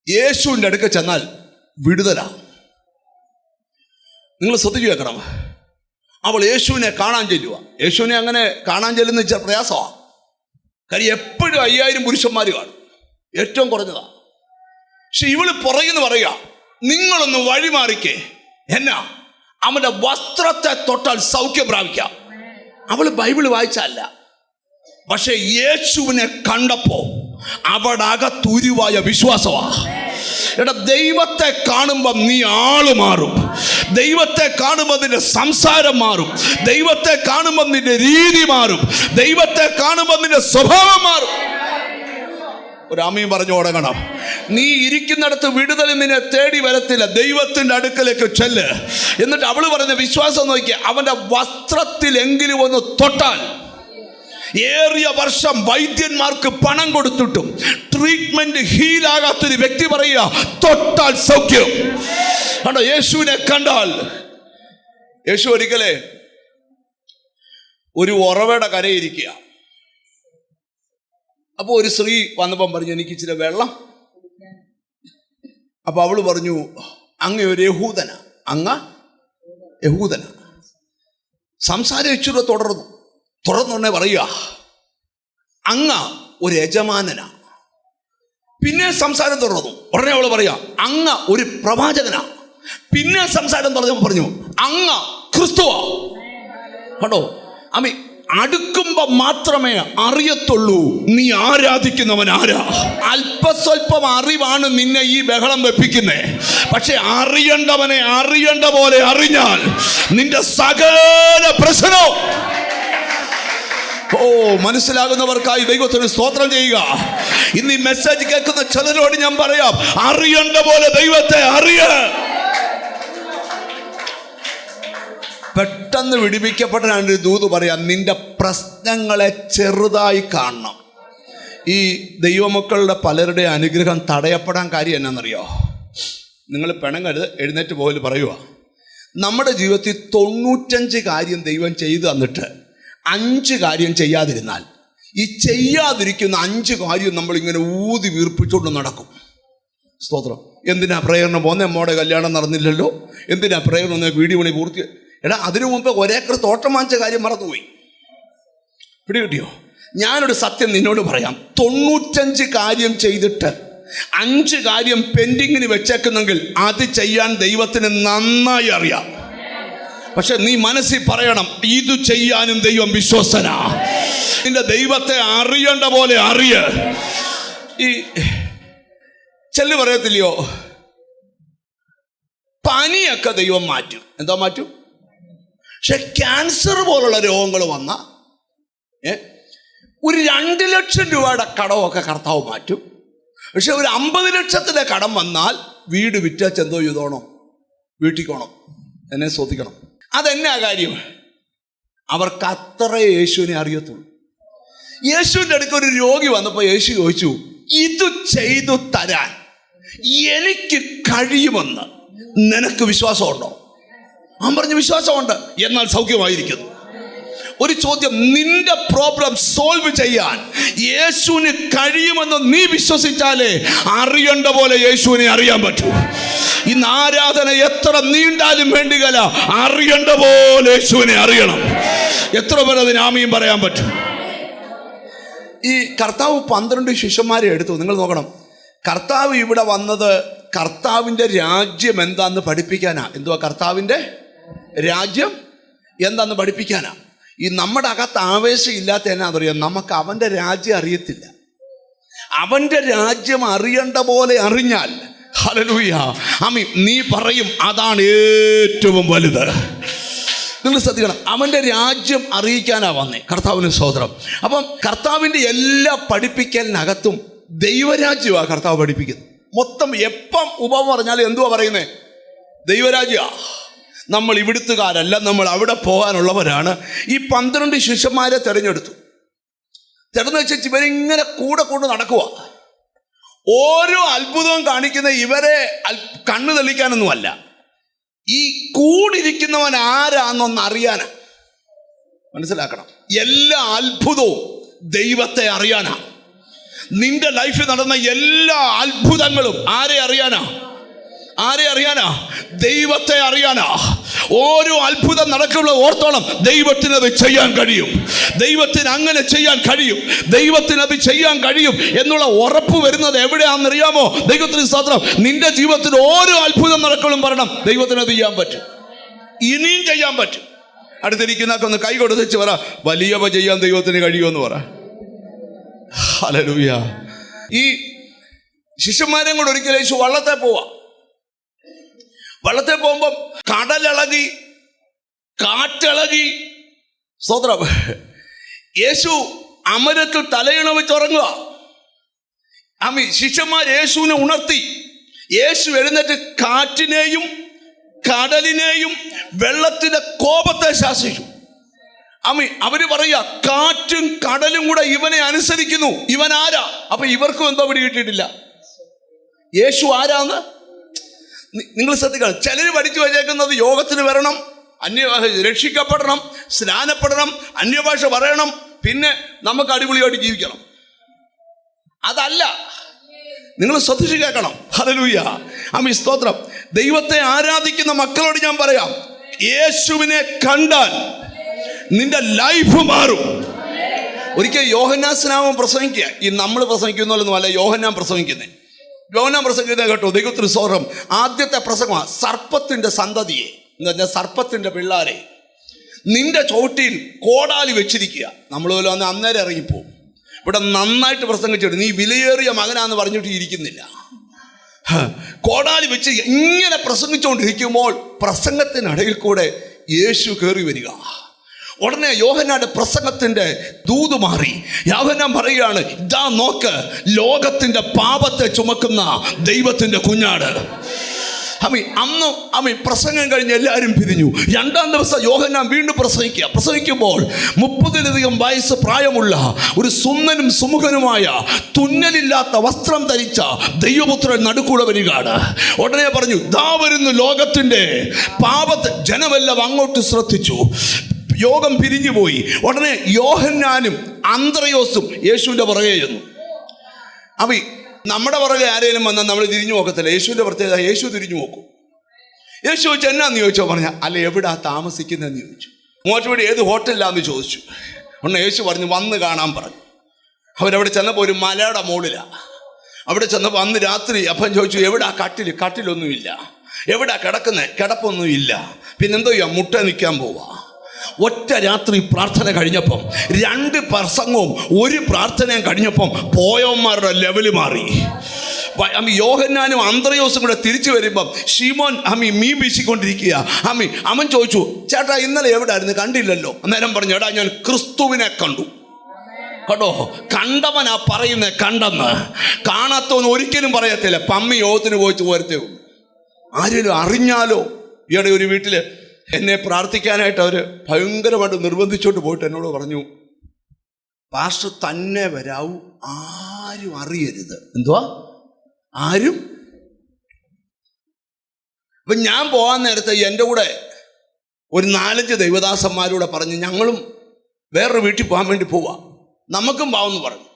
യേശുവിൻ്റെ അടുക്ക ചെന്നാൽ വിടുതല. നിങ്ങൾ ശ്രദ്ധിച്ചു കേൾക്കണം. അവൾ യേശുവിനെ കാണാൻ ചെല്ലുക. യേശുവിനെ അങ്ങനെ കാണാൻ ചെല്ലുന്ന വെച്ചാൽ പ്രയാസമാണ്. കാര്യം എപ്പോഴും 5000 പുരുഷന്മാർ കാണും, ഏറ്റവും കുറഞ്ഞതാ. പക്ഷെ ഇവള് പുറകിന്ന് പറയുക, നിങ്ങളൊന്ന് വഴിമാറിക്കേ, എന്നാ അവന്റെ വസ്ത്രത്തെ തൊട്ടാൽ സൗഖ്യം പ്രാപിക്കാം. അവള് ബൈബിള് വായിച്ചല്ല, പക്ഷെ യേശുവിനെ കണ്ടപ്പോ അവിടെ അകത്തുരുവായ വിശ്വാസമാ. എടാ, ദൈവത്തെ കാണുമ്പം നീ ആള് മാറും. ദൈവത്തെ കാണുമ്പോൾ നിന്റെ സംസാരം മാറും. ദൈവത്തെ കാണുമ്പോൾ നിന്റെ രീതി മാറും. ദൈവത്തെ കാണുമ്പോൾ നിന്റെ സ്വഭാവം മാറും. ഒരു ആമീൻ പറഞ്ഞു തുടങ്ങണം. നീ ഇരിക്കുന്നിടത്ത് വിടുതൽ നിന്നെ തേടി വരത്തില്ല. ദൈവത്തിന്റെ അടുക്കലേക്ക് ചെല്ല്. എന്നിട്ട് അവള് പറയുന്ന വിശ്വാസം നോക്കിയ, അവന്റെ വസ്ത്രത്തിലെങ്കിലും ഒന്ന് തൊട്ടാൽ. ഏറിയ വർഷം വൈദ്യന്മാർക്ക് പണം കൊടുത്തിട്ടും ട്രീറ്റ്മെന്റ് ഹീലാകാത്തൊരു വ്യക്തി പറയുക, തൊട്ടാൽ സൗഖ്യം. കണ്ടോ, യേശുവിനെ കണ്ടാൽ. യേശു ഒരിക്കലേ ഒരു ഉറവയുടെ കരയിരിക്കുക. അപ്പോൾ ഒരു സ്ത്രീ വന്നപ്പം പറഞ്ഞു, എനിക്ക് ഇച്ചിരി വെള്ളം. അപ്പൊ അവള് പറഞ്ഞു, അങ്ങ് ഒരു യഹൂദനാ. അങ്ങ് യഹൂദനാ. സംസാരം ഇച്ചിരി തുടർന്നുടനെ പറയുക, അങ്ങ ഒരു യജമാനനാ. പിന്നെ സംസാരം തുടർന്നു. ഉടനെ അവള് പറയാ, അങ്ങ ഒരു പ്രവാചകനാ. പിന്നെ സംസാരം തുടർന്നു പറഞ്ഞു, അങ്ങ ക്രിസ്തുവാ. കണ്ടോ, അമ്മ അടുക്കുമ്പോ മാത്രമേ അറിയത്തുള്ളൂ നീ ആരാധിക്കുന്നവൻ ആരാ. അല്പസ്വല്പം അറിവാണ് നിന്നെ ഈ ബഹളം വെപ്പിക്കുന്നേ. പക്ഷെ അറിയേണ്ടവനെ അറിയേണ്ട പോലെ അറിഞ്ഞാൽ നിന്റെ സകല പ്രശ്നവും. മനസ്സിലാകുന്നവർക്കായി ദൈവത്തിന് സ്തോത്രം ചെയ്യുക. ഇന്ന് ഈ മെസ്സേജ് കേൾക്കുന്ന ചിലരോട് ഞാൻ പറയാം, അറിയേണ്ട പോലെ ദൈവത്തെ അറിയ. പെട്ടെന്ന് വിടിവിക്കപ്പെട്ട ഒരു ദൂത് പറയാം, നിന്റെ പ്രശ്നങ്ങളെ ചെറുതായി കാണണം. ഈ ദൈവമക്കളുടെ പലരുടെ അനുഗ്രഹം തടയപ്പെടാൻ കാര്യം എന്നാണെന്നറിയോ? നിങ്ങൾ പിണങ്ങരുത്, എഴുന്നേറ്റ് പോലും പറയുക. നമ്മുടെ ജീവിതത്തിൽ 95 കാര്യം ദൈവം ചെയ്തു തന്നിട്ട് 5 കാര്യം ചെയ്യാതിരുന്നാൽ ഈ ചെയ്യാതിരിക്കുന്ന 5 കാര്യം നമ്മളിങ്ങനെ ഊതി വീർപ്പിച്ചുകൊണ്ട് നടക്കും. സ്തോത്രം. എന്തിനാ പ്രേയറിന് പോകുന്നത്? അമ്മോടെ കല്യാണം നടന്നില്ലല്ലോ. എന്തിനാ പ്രേയർ ഒന്ന് വീട് പണി പൂർത്തി? എടാ, അതിനു മുമ്പ് 1 ഏക്കർ തോട്ടം വാങ്ങിച്ച കാര്യം മറന്നുപോയി. പിടികിട്ടിയോ? ഞാനൊരു സത്യം നിന്നോട് പറയാം. 95 കാര്യം ചെയ്തിട്ട് 5 കാര്യം പെൻഡിങ്ങിന് വെച്ചേക്കുന്നെങ്കിൽ അത് ചെയ്യാൻ ദൈവത്തിന് നന്നായി അറിയാം. പക്ഷെ നീ മനസ്സിൽ പറയണം, ഇത് ചെയ്യാനും ദൈവം വിശ്വസ്തനാ. നിന്റെ ദൈവത്തെ അറിയേണ്ട പോലെ അറിയ. ഈ ചെല്ലു പറയത്തില്ലയോ, പനിയൊക്കെ ദൈവം മാറ്റും. എന്താ മാറ്റും? പക്ഷെ ക്യാൻസർ പോലുള്ള രോഗങ്ങൾ വന്ന ഒരു 2 ലക്ഷം രൂപയുടെ കടമൊക്കെ കർത്താവ് മാറ്റും. പക്ഷെ ഒരു 50 ലക്ഷത്തിൻ്റെ കടം വന്നാൽ വീട് വിറ്റാച്ച് എന്തോ ചെയ്തോണം, വീട്ടിക്കോണം, എന്നെ ശ്രദ്ധിക്കണം. അതെന്നാ കാര്യം? അവർക്ക് അത്രേ യേശുവിനെ അറിയത്തുള്ളൂ. യേശുവിൻ്റെ അടുക്ക് ഒരു രോഗി വന്നപ്പോൾ യേശു ചോദിച്ചു, ഇത് ചെയ്തു തരാൻ എനിക്ക് കഴിയുമെന്ന് നിനക്ക് വിശ്വാസമുണ്ടോ? അവൻ പറഞ്ഞു, വിശ്വാസമുണ്ട്, എന്നാൽ സൗഖ്യമായിരിക്കുന്നു. ഒരു ചോദ്യം, നിന്റെ പ്രോബ്ലം സോൾവ് ചെയ്യാൻ യേശുവിന് കഴിയുമെന്ന് നീ വിശ്വസിച്ചാലേ അറിയേണ്ട പോലെ യേശുവിനെ അറിയാൻ പറ്റൂ. ഇന്ന് ആരാധന എത്ര നീണ്ടാലും വേണ്ടികല, അറിയേണ്ട പോലെ യേശുവിനെ അറിയണം. എത്ര പേര് അതിന് ആമീൻ പറയാൻ പറ്റും? ഈ കർത്താവ് 12 ശിഷ്യന്മാരെ എടുത്തു. നിങ്ങൾ നോക്കണം, കർത്താവ് ഇവിടെ വന്നത് കർത്താവിൻ്റെ രാജ്യം എന്താന്ന് പഠിപ്പിക്കാനാ. എന്തുവാ കർത്താവിൻ്റെ രാജ്യം എന്താന്ന് പഠിപ്പിക്കാനാ. ഈ നമ്മുടെ അകത്ത് ആവേശം ഇല്ലാത്ത എന്നാന്നറിയാം, നമുക്ക് അവൻ്റെ രാജ്യം അറിയത്തില്ല. അവൻ്റെ രാജ്യം അറിയേണ്ട പോലെ അറിഞ്ഞാൽ, ഹല്ലേലൂയ, ആമീൻ, നീ പറയും അതാണ് ഏറ്റവും വലുത്. നിങ്ങൾ ശ്രദ്ധിക്കണം, അവൻ്റെ രാജ്യം അറിയിക്കാനാ വന്നേ. കർത്താവിന് സ്തോത്രം. അപ്പം കർത്താവിൻ്റെ എല്ലാ പഠിപ്പിക്കലിനകത്തും ദൈവരാജ്യമാണ് കർത്താവ് പഠിപ്പിക്കുന്നത്. മൊത്തം എപ്പം ഉപമ പറഞ്ഞാലും എന്തുവാ പറയുന്നത്? ദൈവരാജ്യ. നമ്മൾ ഇവിടുത്തുകാരല്ല, നമ്മൾ അവിടെ പോകാനുള്ളവരാണ്. ഈ 12 ശിഷ്യന്മാരെ തിരഞ്ഞെടുത്തു വെച്ചാൽ ഇവരിങ്ങനെ കൂടെ കൊണ്ട് നടക്കുക. ഓരോ അത്ഭുതവും കാണിക്കുന്ന ഇവരെ കണ്ണു തെളിക്കാനൊന്നുമല്ല, ഈ കൂടിരിക്കുന്നവൻ ആരാന്നൊന്ന് അറിയാനാ. മനസ്സിലാക്കണം, എല്ലാ അത്ഭുതവും ദൈവത്തെ അറിയാനാ. നിന്റെ ലൈഫിൽ നടന്ന എല്ലാ അത്ഭുതങ്ങളും ആരെ അറിയാനാ? ദൈവത്തെ അറിയാനാ. ഓരോ അത്ഭുതം നടക്കുമ്പോൾ ഓർത്തോളം, ദൈവത്തിന് അത് ചെയ്യാൻ കഴിയും, ദൈവത്തിന് അങ്ങനെ ചെയ്യാൻ കഴിയും, ദൈവത്തിന് അത് ചെയ്യാൻ കഴിയും എന്നുള്ള ഉറപ്പ് വരുന്നത് എവിടെയാണെന്നറിയാമോ? ദൈവത്തിന് സ്തോത്രം. നിന്റെ ജീവിതത്തിൽ ഓരോ അത്ഭുതം നടക്കുമ്പോഴും പറയണം, ദൈവത്തിന് അത് ചെയ്യാൻ പറ്റും, ഇനിയും ചെയ്യാൻ പറ്റും. അടുത്തിരിക്കുന്നൊക്കെ ഒന്ന് കൈ കൊടുത്ത് പറ, വലിയവ ചെയ്യാൻ ദൈവത്തിന് കഴിയുമെന്ന് പറ. ഹല്ലേലൂയ. ഈ ശിഷ്യന്മാരെയും കൂടെ ഒരിക്കൽ യേശു വള്ളത്തെ പോകുമ്പം കടലിളകി, കാറ്റിളകി. സ്തോത്രം. യേശു അമരത്തിൽ തലയിണ വെച്ച് ഉറങ്ങുക. ശിഷ്യന്മാർ യേശുവിനെ ഉണർത്തി. യേശു എഴുന്നേറ്റ് കാറ്റിനെയും കടലിനെയും വെള്ളത്തിന്റെ കോപത്തെ ശാസിച്ചു. അവര് പറയാ, കാറ്റും കടലും കൂടെ ഇവനെ അനുസരിക്കുന്നു, ഇവൻ ആരാ? അപ്പൊ ഇവർക്കും എന്തോ പിടി കിട്ടിയിട്ടില്ല, യേശു ആരാന്ന്. നിങ്ങൾ ശ്രദ്ധിക്കണം, ചിലര് പഠിച്ചു വച്ചേക്കുന്നത് യോഗത്തിന് വരണം, രക്ഷിക്കപ്പെടണം, സ്നാനപ്പെടണം, അന്യഭാഷ പറയണം, പിന്നെ നമുക്ക് അടിപൊളിയായിട്ട് ജീവിക്കണം. അതല്ല, നിങ്ങൾ ശ്രദ്ധിച്ചു കേൾക്കണം. ഹല്ലേലൂയ, ആമേൻ, സ്തോത്രം. ദൈവത്തെ ആരാധിക്കുന്ന മക്കളോട് ഞാൻ പറയാം, യേശുവിനെ കണ്ടാൽ നിന്റെ ലൈഫ് മാറും. ഒരിക്കൽ യോഹന്നാൻ സ്നാപകൻ പ്രസംഗിക്കുക, ഈ നമ്മൾ പ്രസംഗിക്കുന്നൊന്നും അല്ല, യോഹന്നാൻ പ്രസംഗിക്കുന്നത് കേട്ടോ. ദൈവത്തിന് സ്തോത്രം. ആദ്യത്തെ പ്രസംഗമാണ്, സർപ്പത്തിന്റെ സന്തതിയെ എന്ന് പറഞ്ഞാൽ സർപ്പത്തിന്റെ പിള്ളാരെ നിന്റെ ചോട്ടിൽ കോടാലി വെച്ചിരിക്കുക. നമ്മൾ പോലും അന്ന് അന്നേരം ഇറങ്ങിപ്പോവും. ഇവിടെ നന്നായിട്ട് പ്രസംഗിച്ചിട്ട് നീ വിലയേറിയ മകനാന്ന് പറഞ്ഞിട്ട് ഇരിക്കുന്നില്ല. കോടാലി വെച്ച് ഇങ്ങനെ പ്രസംഗിച്ചുകൊണ്ടിരിക്കുമ്പോൾ പ്രസംഗത്തിനിടയിൽ കൂടെ യേശു കയറി വരിക. ഉടനെ യോഹന്നാന്റെ പ്രസംഗത്തിന്റെ ദൂത് മാറി. യോഹന്നാൻ പറയുകയാണ്, ഇതാ നോക്ക്, ലോകത്തിന്റെ പാപത്തെ ചുമക്കുന്ന ദൈവത്തിന്റെ കുഞ്ഞാട്. അന്ന് പ്രസംഗം കഴിഞ്ഞ് എല്ലാവരും പിരിഞ്ഞു. 2ാം ദിവസം യോഹന്നാൻ വീണ്ടും പ്രസംഗിക്കുമ്പോൾ 30-ലധികം വയസ്സ് പ്രായമുള്ള ഒരു സുന്ദനും സുമുഖനുമായ തുന്നലില്ലാത്ത വസ്ത്രം ധരിച്ച ദൈവപുത്രൻ നടുക്കൂടെ വരികയാണ്. ഉടനെ പറഞ്ഞു, ദാ വരുന്നു ലോകത്തിന്റെ പാപത്തെ. ജനമെല്ലാം അങ്ങോട്ട് ശ്രദ്ധിച്ചു. യോഗം പിരിഞ്ഞുപോയി. ഉടനെ യോഹന്നാനും അന്ത്രയോസും യേശുവിൻ്റെ പുറകെ ചെന്നു. അപ്പം നമ്മുടെ പുറകെ ആരെങ്കിലും വന്നാൽ നമ്മൾ തിരിഞ്ഞു നോക്കത്തില്ല. യേശുവിൻ്റെ പ്രത്യേകത, യേശു തിരിഞ്ഞു നോക്കും. യേശു ചോദിച്ചു എന്നാന്ന് ചോദിച്ചോ, പറഞ്ഞാൽ അല്ല എവിടാ താമസിക്കുന്നതെന്ന് ചോദിച്ചു. മോറ്റോടി ഏത് ഹോട്ടലിലാന്ന് ചോദിച്ചു. ഒന്ന് യേശു പറഞ്ഞു വന്ന് കാണാൻ പറഞ്ഞു. അവരവിടെ ചെന്നപ്പോൾ ഒരു മലയുടെ മുകളിലാണ്. അവിടെ ചെന്നപ്പോൾ അന്ന് രാത്രി അപ്പം ചോദിച്ചു എവിടാ കട്ടിലൊന്നുമില്ല. എവിടാ കിടപ്പൊന്നുമില്ല. പിന്നെന്തോ ചെയ്യാം, മുട്ട നിൽക്കാൻ പോവാ. ഒറ്റ രാത്രി പ്രാർത്ഥന കഴിഞ്ഞപ്പം 2 പ്രസംഗവും 1 പ്രാർത്ഥനയും കഴിഞ്ഞപ്പം പോയവന്മാരുടെ ലെവല് മാറി. യോഹന്നാനും അന്ത്രയോസും കൂടെ തിരിച്ചു വരുമ്പം ശീമോൻ മീൻ വീശിക്കൊണ്ടിരിക്കുക. അവൻ ചോദിച്ചു ചേട്ടാ ഇന്നലെ എവിടായിരുന്നു, കണ്ടില്ലല്ലോ. അന്നേരം പറഞ്ഞു എടാ ഞാൻ ക്രിസ്തുവിനെ കണ്ടു. കേട്ടോ, കണ്ടവനാ പറയുന്നത് കണ്ടെന്ന്. കാണാത്തവൻ ഒരിക്കലും പറയത്തില്ല. പമ്മി യോഗത്തിന് പോയിട്ട് പോരത്തേ ഉള്ളൂ. ആരെങ്കിലും അറിഞ്ഞാലോ. ഈയിടെ ഒരു വീട്ടിൽ എന്നെ പ്രാർത്ഥിക്കാനായിട്ട് അവർ ഭയങ്കരമായിട്ട് നിർബന്ധിച്ചോട്ട് പോയിട്ട് എന്നോട് പറഞ്ഞു പാസ്റ്റർ തന്നെ വരാവൂ, ആരും അറിയരുത്. എന്തുവാ ആരും? അപ്പം ഞാൻ പോകാൻ നേരത്തെ എൻ്റെ കൂടെ ഒരു 4-5 ദൈവദാസന്മാരൂടെ പറഞ്ഞ് ഞങ്ങളും വേറൊരു വീട്ടിൽ പോകാൻ വേണ്ടി പോവാ, നമുക്കും പോവാമെന്ന് പറഞ്ഞു.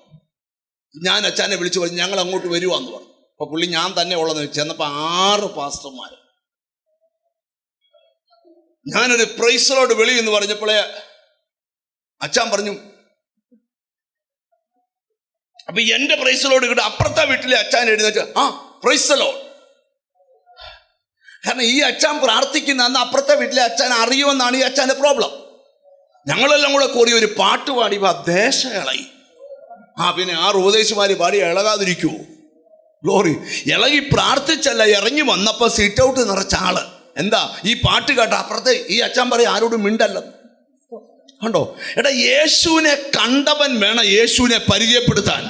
ഞാൻ അച്ഛനെ വിളിച്ചു പറഞ്ഞു ഞങ്ങൾ അങ്ങോട്ട് വരുവാന്ന് പറഞ്ഞു. അപ്പോൾ പുള്ളി ഞാൻ തന്നെ ഉള്ളതെന്ന് ചെന്നപ്പോൾ 6 പാസ്റ്റർമാർ. ഞാനൊരു പ്രൈസലോട് വെളി എന്ന് പറഞ്ഞപ്പോഴേ അച്ഛൻ പറഞ്ഞു. അപ്പൊ എന്റെ പ്രൈസലോട് കിട്ടും. അപ്പുറത്തെ വീട്ടിലെ അച്ഛൻ എഴുന്നേറ്റ് പ്രൈസലോ. കാരണം ഈ അച്ഛൻ പ്രാർത്ഥിക്കുന്ന അന്ന് അപ്പുറത്തെ വീട്ടിലെ അച്ഛൻ അറിയുമെന്നാണ് ഈ അച്ഛൻ്റെ പ്രോബ്ലം. ഞങ്ങളെല്ലാം കൂടെ കൂടി ഒരു പാട്ട് പാടി ദേശം ഇളകി. പിന്നെ 6 ഉപദേശിമാര് പാടി ഇളകാതിരിക്കുവോ? ഗ്ലോറി. ഇളകി പ്രാർത്ഥിച്ചല്ല, ഇറങ്ങി വന്നപ്പോൾ സിറ്റ് ഔട്ട് നിറച്ച ആള്. എന്താ ഈ പാട്ട് കേട്ട അപ്പുറത്തെ ഈ അച്ഛൻ പറയും ആരോടും മിണ്ടല്ലെന്ന്. കണ്ടോ എടാ, യേശുവിനെ കണ്ടവൻ വേണം യേശുവിനെ പരിചയപ്പെടുത്താൻ.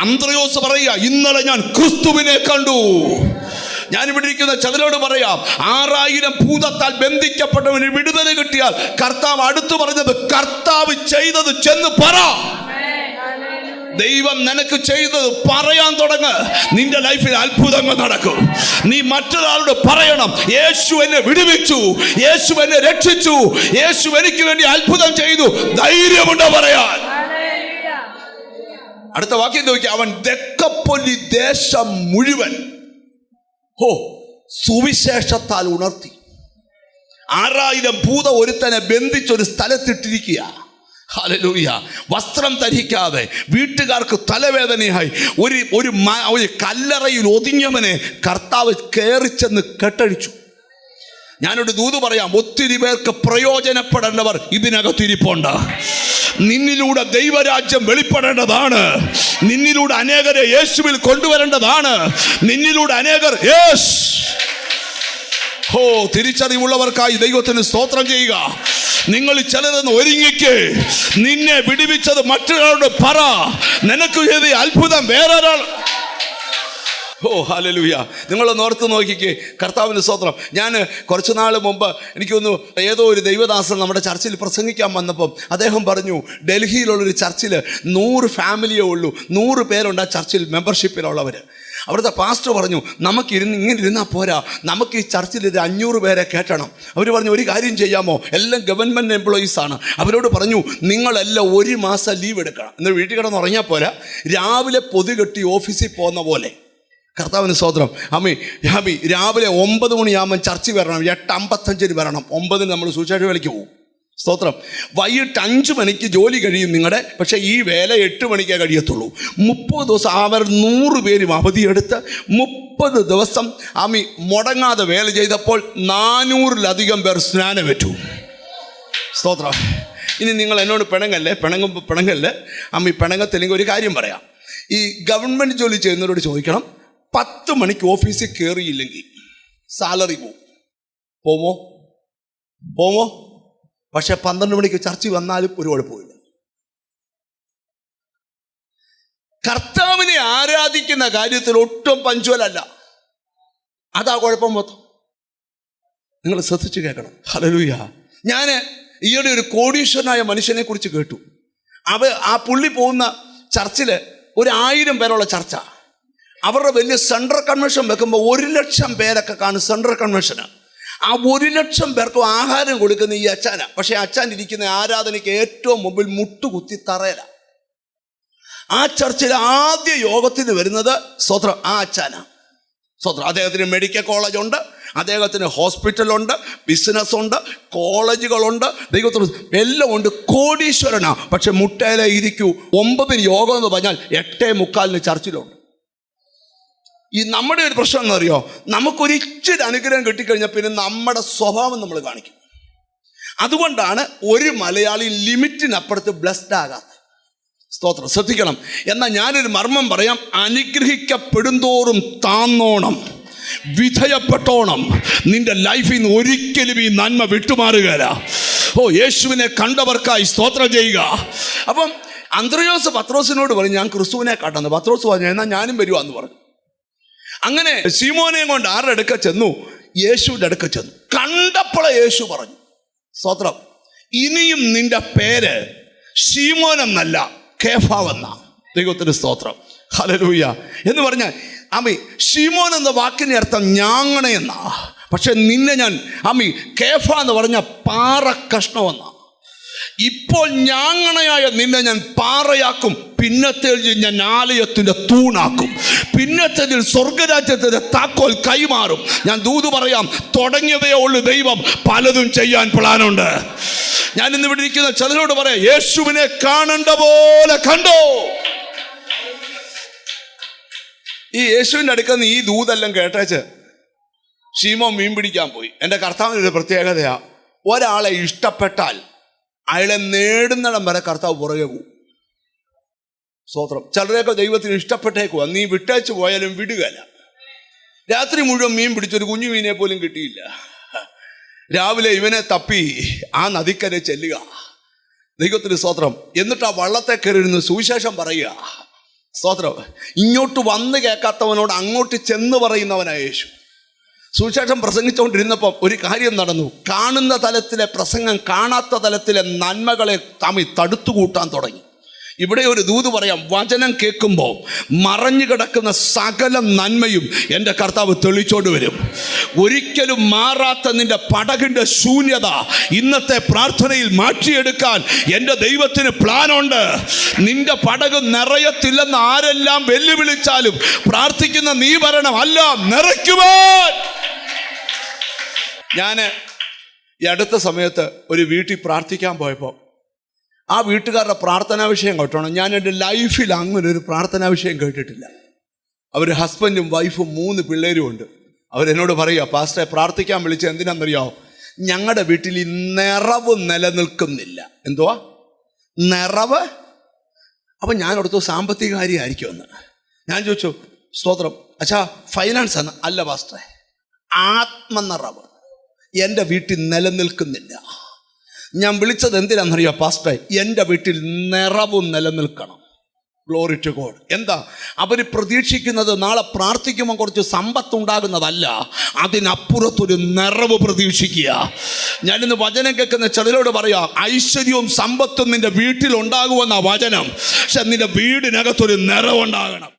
അന്ത്രയോസ് പറയുക ഇന്നലെ ഞാൻ ക്രിസ്തുവിനെ കണ്ടു. ഞാനിവിടെ ഇരിക്കുന്ന ചതിലോട് പറയാം, 6000 ഭൂതത്താൽ ബന്ധിക്കപ്പെട്ടവന് വിടുതല കിട്ടിയാൽ കർത്താവ് അടുത്തു പറഞ്ഞത് കർത്താവ് ചെയ്തത് ചെന്ന് പറ. ദൈവം നിനക്ക് ചെയ്തത് പറയാൻ തുടങ്ങ്, നിന്റെ ലൈഫിൽ അത്ഭുതങ്ങൾ നടക്കും. നീ മറ്റൊരാളോട് പറയണം യേശു എന്നെ വിടുവിച്ചു, യേശു എന്നെ രക്ഷിച്ചു, യേശു എനിക്ക് വേണ്ടി അത്ഭുതം ചെയ്തു. ധൈര്യമുണ്ടോ പറയാൻ? അടുത്ത വാക്യം നോക്കിയാൽ അവൻ ദെക്കപ്പൊലി ദേശം മുഴുവൻ സുവിശേഷത്താൽ ഉണർത്തി. 6000 ഭൂതം ഒരുത്തനെ ബന്ധിച്ചൊരു സ്ഥലത്തിട്ടിരിക്കുക. ഹല്ലേലൂയ. വസ്ത്രം ധരിക്കാതെ വീട്ടുകാർക്ക് തലവേദനയായി ഒരു കല്ലറയിൽ ഒതുങ്ങിയവനെ കർത്താവ് കയറിച്ചെന്ന് കെട്ടഴിച്ചു. ഞാനൊരു ദൂത് പറയാം, ഒത്തിരി പേർക്ക് പ്രയോജനപ്പെടേണ്ടവർ ഇതിനകത്തിരിപ്പുണ്ട്. നിന്നിലൂടെ ദൈവരാജ്യം വെളിപ്പെടേണ്ടതാണ്. നിന്നിലൂടെ അനേകരെ യേശുവിൽ കൊണ്ടുവരേണ്ടതാണ്. നിന്നിലൂടെ അനേകർ തിരിച്ചറിവുള്ളവർക്കായി ദൈവത്തിന് സ്തോത്രം ചെയ്യുക. നിങ്ങൾ ചിലതെന്ന് ഒരുങ്ങിക്ക്. നിന്നെ വിടുവിച്ചത് മറ്റൊരാളോട് പറ. നിനക്ക് ചെയ്ത അത്ഭുതം വേറൊരാൾ. ഹല്ലേലൂയ. നിങ്ങളൊന്ന് ഓർത്ത് നോക്കിക്കേ. കർത്താവിന് സ്തോത്രം. ഞാൻ കുറച്ച് നാൾ മുമ്പ് എനിക്കൊന്ന് ഏതോ ഒരു ദൈവദാസൻ നമ്മുടെ ചർച്ചിൽ പ്രസംഗിക്കാൻ വന്നപ്പം അദ്ദേഹം പറഞ്ഞു ഡൽഹിയിലുള്ളൊരു ചർച്ചിൽ 100 ഫാമിലിയേ ഉള്ളൂ, 100 പേരുണ്ട് ആ ചർച്ചിൽ മെമ്പർഷിപ്പിലുള്ളവർ. അവിടുത്തെ പാസ്റ്റർ പറഞ്ഞു ഇങ്ങനെ ഇരുന്നാൽ പോരാ, നമുക്ക് ഈ ചർച്ചിൽ 500 പേരെ കയറ്റണം. അവർ പറഞ്ഞു ഒരു കാര്യം ചെയ്യാമോ, എല്ലാം ഗവൺമെൻറ് എംപ്ലോയീസാണ്. അവരോട് പറഞ്ഞു നിങ്ങളെല്ലാം 1 മാസം ലീവ് എടുക്കണം. എന്നാൽ വീട്ടിൽ കിടന്ന് ഉറങ്ങിയാൽ പോരാ, രാവിലെ പൊതി കെട്ടി ഓഫീസിൽ പോകുന്ന പോലെ. കർത്താവിന് സ്തോത്രം. രാവിലെ 9 മണിയാകുമ്പം ചർച്ചിൽ വരണം, 8:55 വരണം. 9 നമ്മൾ സുവിശേഷ വേലയ്ക്ക് പോകും. സ്തോത്രം. വൈകിട്ട് 5 മണിക്ക് ജോലി കഴിയും നിങ്ങളുടെ. പക്ഷേ ഈ വേല 8 മണിക്കേ കഴിയത്തുള്ളൂ. 30 ദിവസം അവർ 100 പേരും അവധിയെടുത്ത് 30 ദിവസം മുടങ്ങാതെ വേല ചെയ്തപ്പോൾ 400-ലധികം പേർ സ്നാനമേറ്റു. സ്തോത്രം. ഇനി നിങ്ങൾ എന്നോട് പിണങ്ങല്ലേ, പിണങ്ങത്തില്ലെങ്കിൽ ഒരു കാര്യം പറയാം. ഈ ഗവൺമെൻറ് ജോലി ചെയ്യുന്നവരോട് ചോദിക്കണം, 10 മണിക്ക് ഓഫീസിൽ കയറിയില്ലെങ്കിൽ സാലറി പോമോ? പക്ഷെ 12 മണിക്ക് ചർച്ച വന്നാലും ഒരു കുഴപ്പമില്ല. കർത്താവിനെ ആരാധിക്കുന്ന കാര്യത്തിൽ ഒട്ടും പഞ്ച്വലല്ല. അതാ കുഴപ്പം മൊത്തം. നിങ്ങൾ ശ്രദ്ധിച്ചു കേൾക്കണം. ഹല്ലേലൂയ. ഞാൻ ഈയിടെ ഒരു കോടീശ്വരനായ മനുഷ്യനെ കുറിച്ച് കേട്ടു. ആ പുള്ളി പോകുന്ന ചർച്ചിൽ 1000 പേരുള്ള ചർച്ച. അവരുടെ വലിയ സെൻട്രൽ കൺവെൻഷൻ വെക്കുമ്പോൾ 1,00,000 പേരൊക്കെ കാണും സെൻട്രൽ കൺവെൻഷന്. ആ 1,00,000 പേർക്കും ആഹാരം കൊടുക്കുന്ന ഈ അച്ഛനാ. പക്ഷേ അച്ഛൻ ഇരിക്കുന്ന ആരാധനയ്ക്ക് ഏറ്റവും മുമ്പിൽ മുട്ടുകുത്തി തറയില. ആ ചർച്ചിൽ ആദ്യ യോഗത്തിന് വരുന്നത് സ്തോത്രം ആ അച്ഛനാണ്. സ്തോത്രം. അദ്ദേഹത്തിന് മെഡിക്കൽ കോളേജുണ്ട്, അദ്ദേഹത്തിന് ഹോസ്പിറ്റലുണ്ട്, ബിസിനസ്സുണ്ട്, കോളേജുകളുണ്ട്, ദൈവത്തിന് എല്ലാം ഉണ്ട്. കോടീശ്വരനാ. പക്ഷെ മുട്ടയിലെ ഇരിക്കൂ 9 യോഗം എന്ന് പറഞ്ഞാൽ 8:45 ചർച്ചിലുണ്ട്. ഈ നമ്മുടെ ഒരു പ്രശ്നം എന്നറിയോ, നമുക്കൊരിച്ചിരി അനുഗ്രഹം കിട്ടിക്കഴിഞ്ഞാൽ പിന്നെ നമ്മുടെ സ്വഭാവം നമ്മൾ കാണിക്കും. അതുകൊണ്ടാണ് ഒരു മലയാളി ലിമിറ്റിനപ്പുറത്ത് ബ്ലെസ്ഡ് ആകാത്തത്. സ്തോത്രം. ശ്രദ്ധിക്കണം. എന്നാൽ ഞാനൊരു മർമ്മം പറയാം. അനുഗ്രഹിക്കപ്പെടുന്തോറും താന്നോണം, വിധേയപ്പെട്ടോണം. നിന്റെ ലൈഫിൽ നിന്ന് ഒരിക്കലും ഈ നന്മ വിട്ടുമാറുകയില്ല. യേശുവിനെ കണ്ടവർക്കായി സ്തോത്രം ചെയ്യുക. അപ്പം അന്ത്രയോസ് പത്രോസിനോട് പറഞ്ഞു, ഞാൻ ക്രിസ്തുവിനെ കാട്ടുന്നു. പത്രോസ് പറഞ്ഞു, എന്നാൽ ഞാനും വരുവാന്ന് പറഞ്ഞു. അങ്ങനെ ശീമോനെയും കൊണ്ട് ആരുടെ അടുക്ക ചെന്നു? യേശുവിൻ്റെ അടുക്ക ചെന്നു. കണ്ടപ്പോഴേ യേശു പറഞ്ഞു, സ്തോത്രം, ഇനിയും നിന്റെ പേര് ശീമോൻ എന്നല്ല, കേഫാവെന്ന. ദൈവത്തിന് സ്തോത്രം. ഹല്ലേലൂയ. എന്ന് പറഞ്ഞാൽ ശീമോൻ എന്ന വാക്കിൻ്റെ അർത്ഥം ഞാങ്ങണ എന്നാ. പക്ഷെ നിന്നെ ഞാൻ കേഫ എന്ന് പറഞ്ഞ പാറ കഷ്ണമെന്നാ. ഇപ്പോൾ ഞാങ്ങണയായ നിന്നെ ഞാൻ പാറയാക്കും, പിന്നത്തേതിൽ ഞാൻ ആലയത്തിൻ്റെ തൂണാക്കും, പിന്നത്തേതിൽ സ്വർഗരാജ്യത്തിൻ്റെ താക്കോൽ കൈമാറും. ഞാൻ ദൂത് പറയാം, തുടങ്ങിയതേ ഉള്ളൂ. ദൈവം പലതും ചെയ്യാൻ പ്ലാനുണ്ട്. ഞാൻ ഇന്ന് ഇവിടെ ഇരിക്കുന്ന ചിലരോട് പറയാം, യേശുവിനെ കാണേണ്ട പോലെ കണ്ടോ. ഈ യേശുവിൻ്റെ അടുക്കൽ നിന്ന് ഈ ദൂതെല്ലാം കേട്ടേച്ച് ശീമോൻ മീൻ പിടിക്കാൻ പോയി. എൻ്റെ കർത്താവിനൊരു പ്രത്യേകതയാ, ഒരാളെ ഇഷ്ടപ്പെട്ടാൽ അയാളെ നേടുന്നിടം വരെ കർത്താവ് പുറകെ പോകും. സ്തോത്രം. ചിലരെയൊക്കെ ദൈവത്തിന് ഇഷ്ടപ്പെട്ടേക്കുവാ, നീ വിട്ടേച്ച് പോയാലും വിടുകയില്ല. രാത്രി മുഴുവൻ മീൻ പിടിച്ചൊരു കുഞ്ഞു മീനെ പോലും കിട്ടിയില്ല. രാവിലെ ഇവനെ തപ്പി ആ നദിക്കരെ ചെല്ലുക. ദൈവത്തിന് സ്തോത്രം. എന്നിട്ട് ആ വള്ളത്തെ കയറിയിരുന്ന് സുവിശേഷം പറയുക. സ്തോത്രം. ഇങ്ങോട്ട് വന്ന് കേൾക്കാത്തവനോട് അങ്ങോട്ട് ചെന്ന് പറയുന്നവനായ യേശു. സുവിശേഷം പ്രസംഗിച്ചുകൊണ്ടിരുന്നപ്പം ഒരു കാര്യം നടന്നു. കാണുന്ന തലത്തിലെ പ്രസംഗം കാണാത്ത തലത്തിലെ നന്മകളെ തടുത്തുകൂട്ടാൻ തുടങ്ങി. ഇവിടെ ഒരു ദൂത് പറയാം, വചനം കേൾക്കുമ്പോൾ മറഞ്ഞു കിടക്കുന്ന സകല നന്മയും എൻ്റെ കർത്താവ് തെളിച്ചോണ്ട് വരും. ഒരിക്കലും മാറാത്ത നിന്റെ പടകിൻ്റെ ശൂന്യത ഇന്നത്തെ പ്രാർത്ഥനയിൽ മാറ്റിയെടുക്കാൻ എൻ്റെ ദൈവത്തിന് പ്ലാനുണ്ട്. നിന്റെ പടക് നിറയത്തില്ലെന്ന് ആരെല്ലാം വെല്ലുവിളിച്ചാലും പ്രാർത്ഥിക്കുന്ന നീ വരണം, അല്ല നിറയ്ക്കുവാൻ. ഞാൻ ഈ അടുത്ത സമയത്ത് ഒരു വീട്ടിൽ പ്രാർത്ഥിക്കാൻ പോയപ്പോൾ ആ വീട്ടുകാരുടെ പ്രാർത്ഥനാ വിഷയം കേട്ടോണം. ഞാൻ എൻ്റെ ലൈഫിൽ അങ്ങനെ ഒരു പ്രാർത്ഥനാ വിഷയം കേട്ടിട്ടില്ല. അവർ ഹസ്ബൻഡും വൈഫും 3 പിള്ളേരും ഉണ്ട്. അവരെന്നോട് പറയുക, പാസ്റ്ററെ പ്രാർത്ഥിക്കാൻ വിളിച്ചത് എന്തിനാണെന്നറിയാമോ? ഞങ്ങളുടെ വീട്ടിൽ ഈ നിറവ് നിലനിൽക്കുന്നില്ല. എന്തുവാ നിറവ്? അപ്പം ഞാൻ അടുത്ത സാമ്പത്തിക കാര്യമായിരിക്കുമെന്ന് ഞാൻ ചോദിച്ചു. സ്തോത്രം. അച്ഛാ ഫൈനാൻസ് ആണ്? അല്ല പാസ്റ്ററെ, ആത്മനിറവ് എൻ്റെ വീട്ടിൽ നിലനിൽക്കുന്നില്ല. ഞാൻ വിളിച്ചത് എന്തിനാണെന്നറിയോ പാസ്റ്ററെ? എൻ്റെ വീട്ടിൽ നിറവും നിലനിൽക്കണം. Glory to God. എന്താ അവർ പ്രതീക്ഷിക്കുന്നത്? നാളെ പ്രാർത്ഥിക്കുമ്പോൾ കുറച്ച് സമ്പത്തുണ്ടാകുന്നതല്ല, അതിനപ്പുറത്തൊരു നിറവ് പ്രതീക്ഷിക്കുക. ഞാനിന്ന് വചനം കേൾക്കുന്ന ചിലരോട് പറയാം, ഐശ്വര്യവും സമ്പത്തും നിന്റെ വീട്ടിലുണ്ടാകുമെന്ന വചനം. പക്ഷെ നിന്റെ വീടിനകത്തൊരു നിറവുണ്ടാകണം.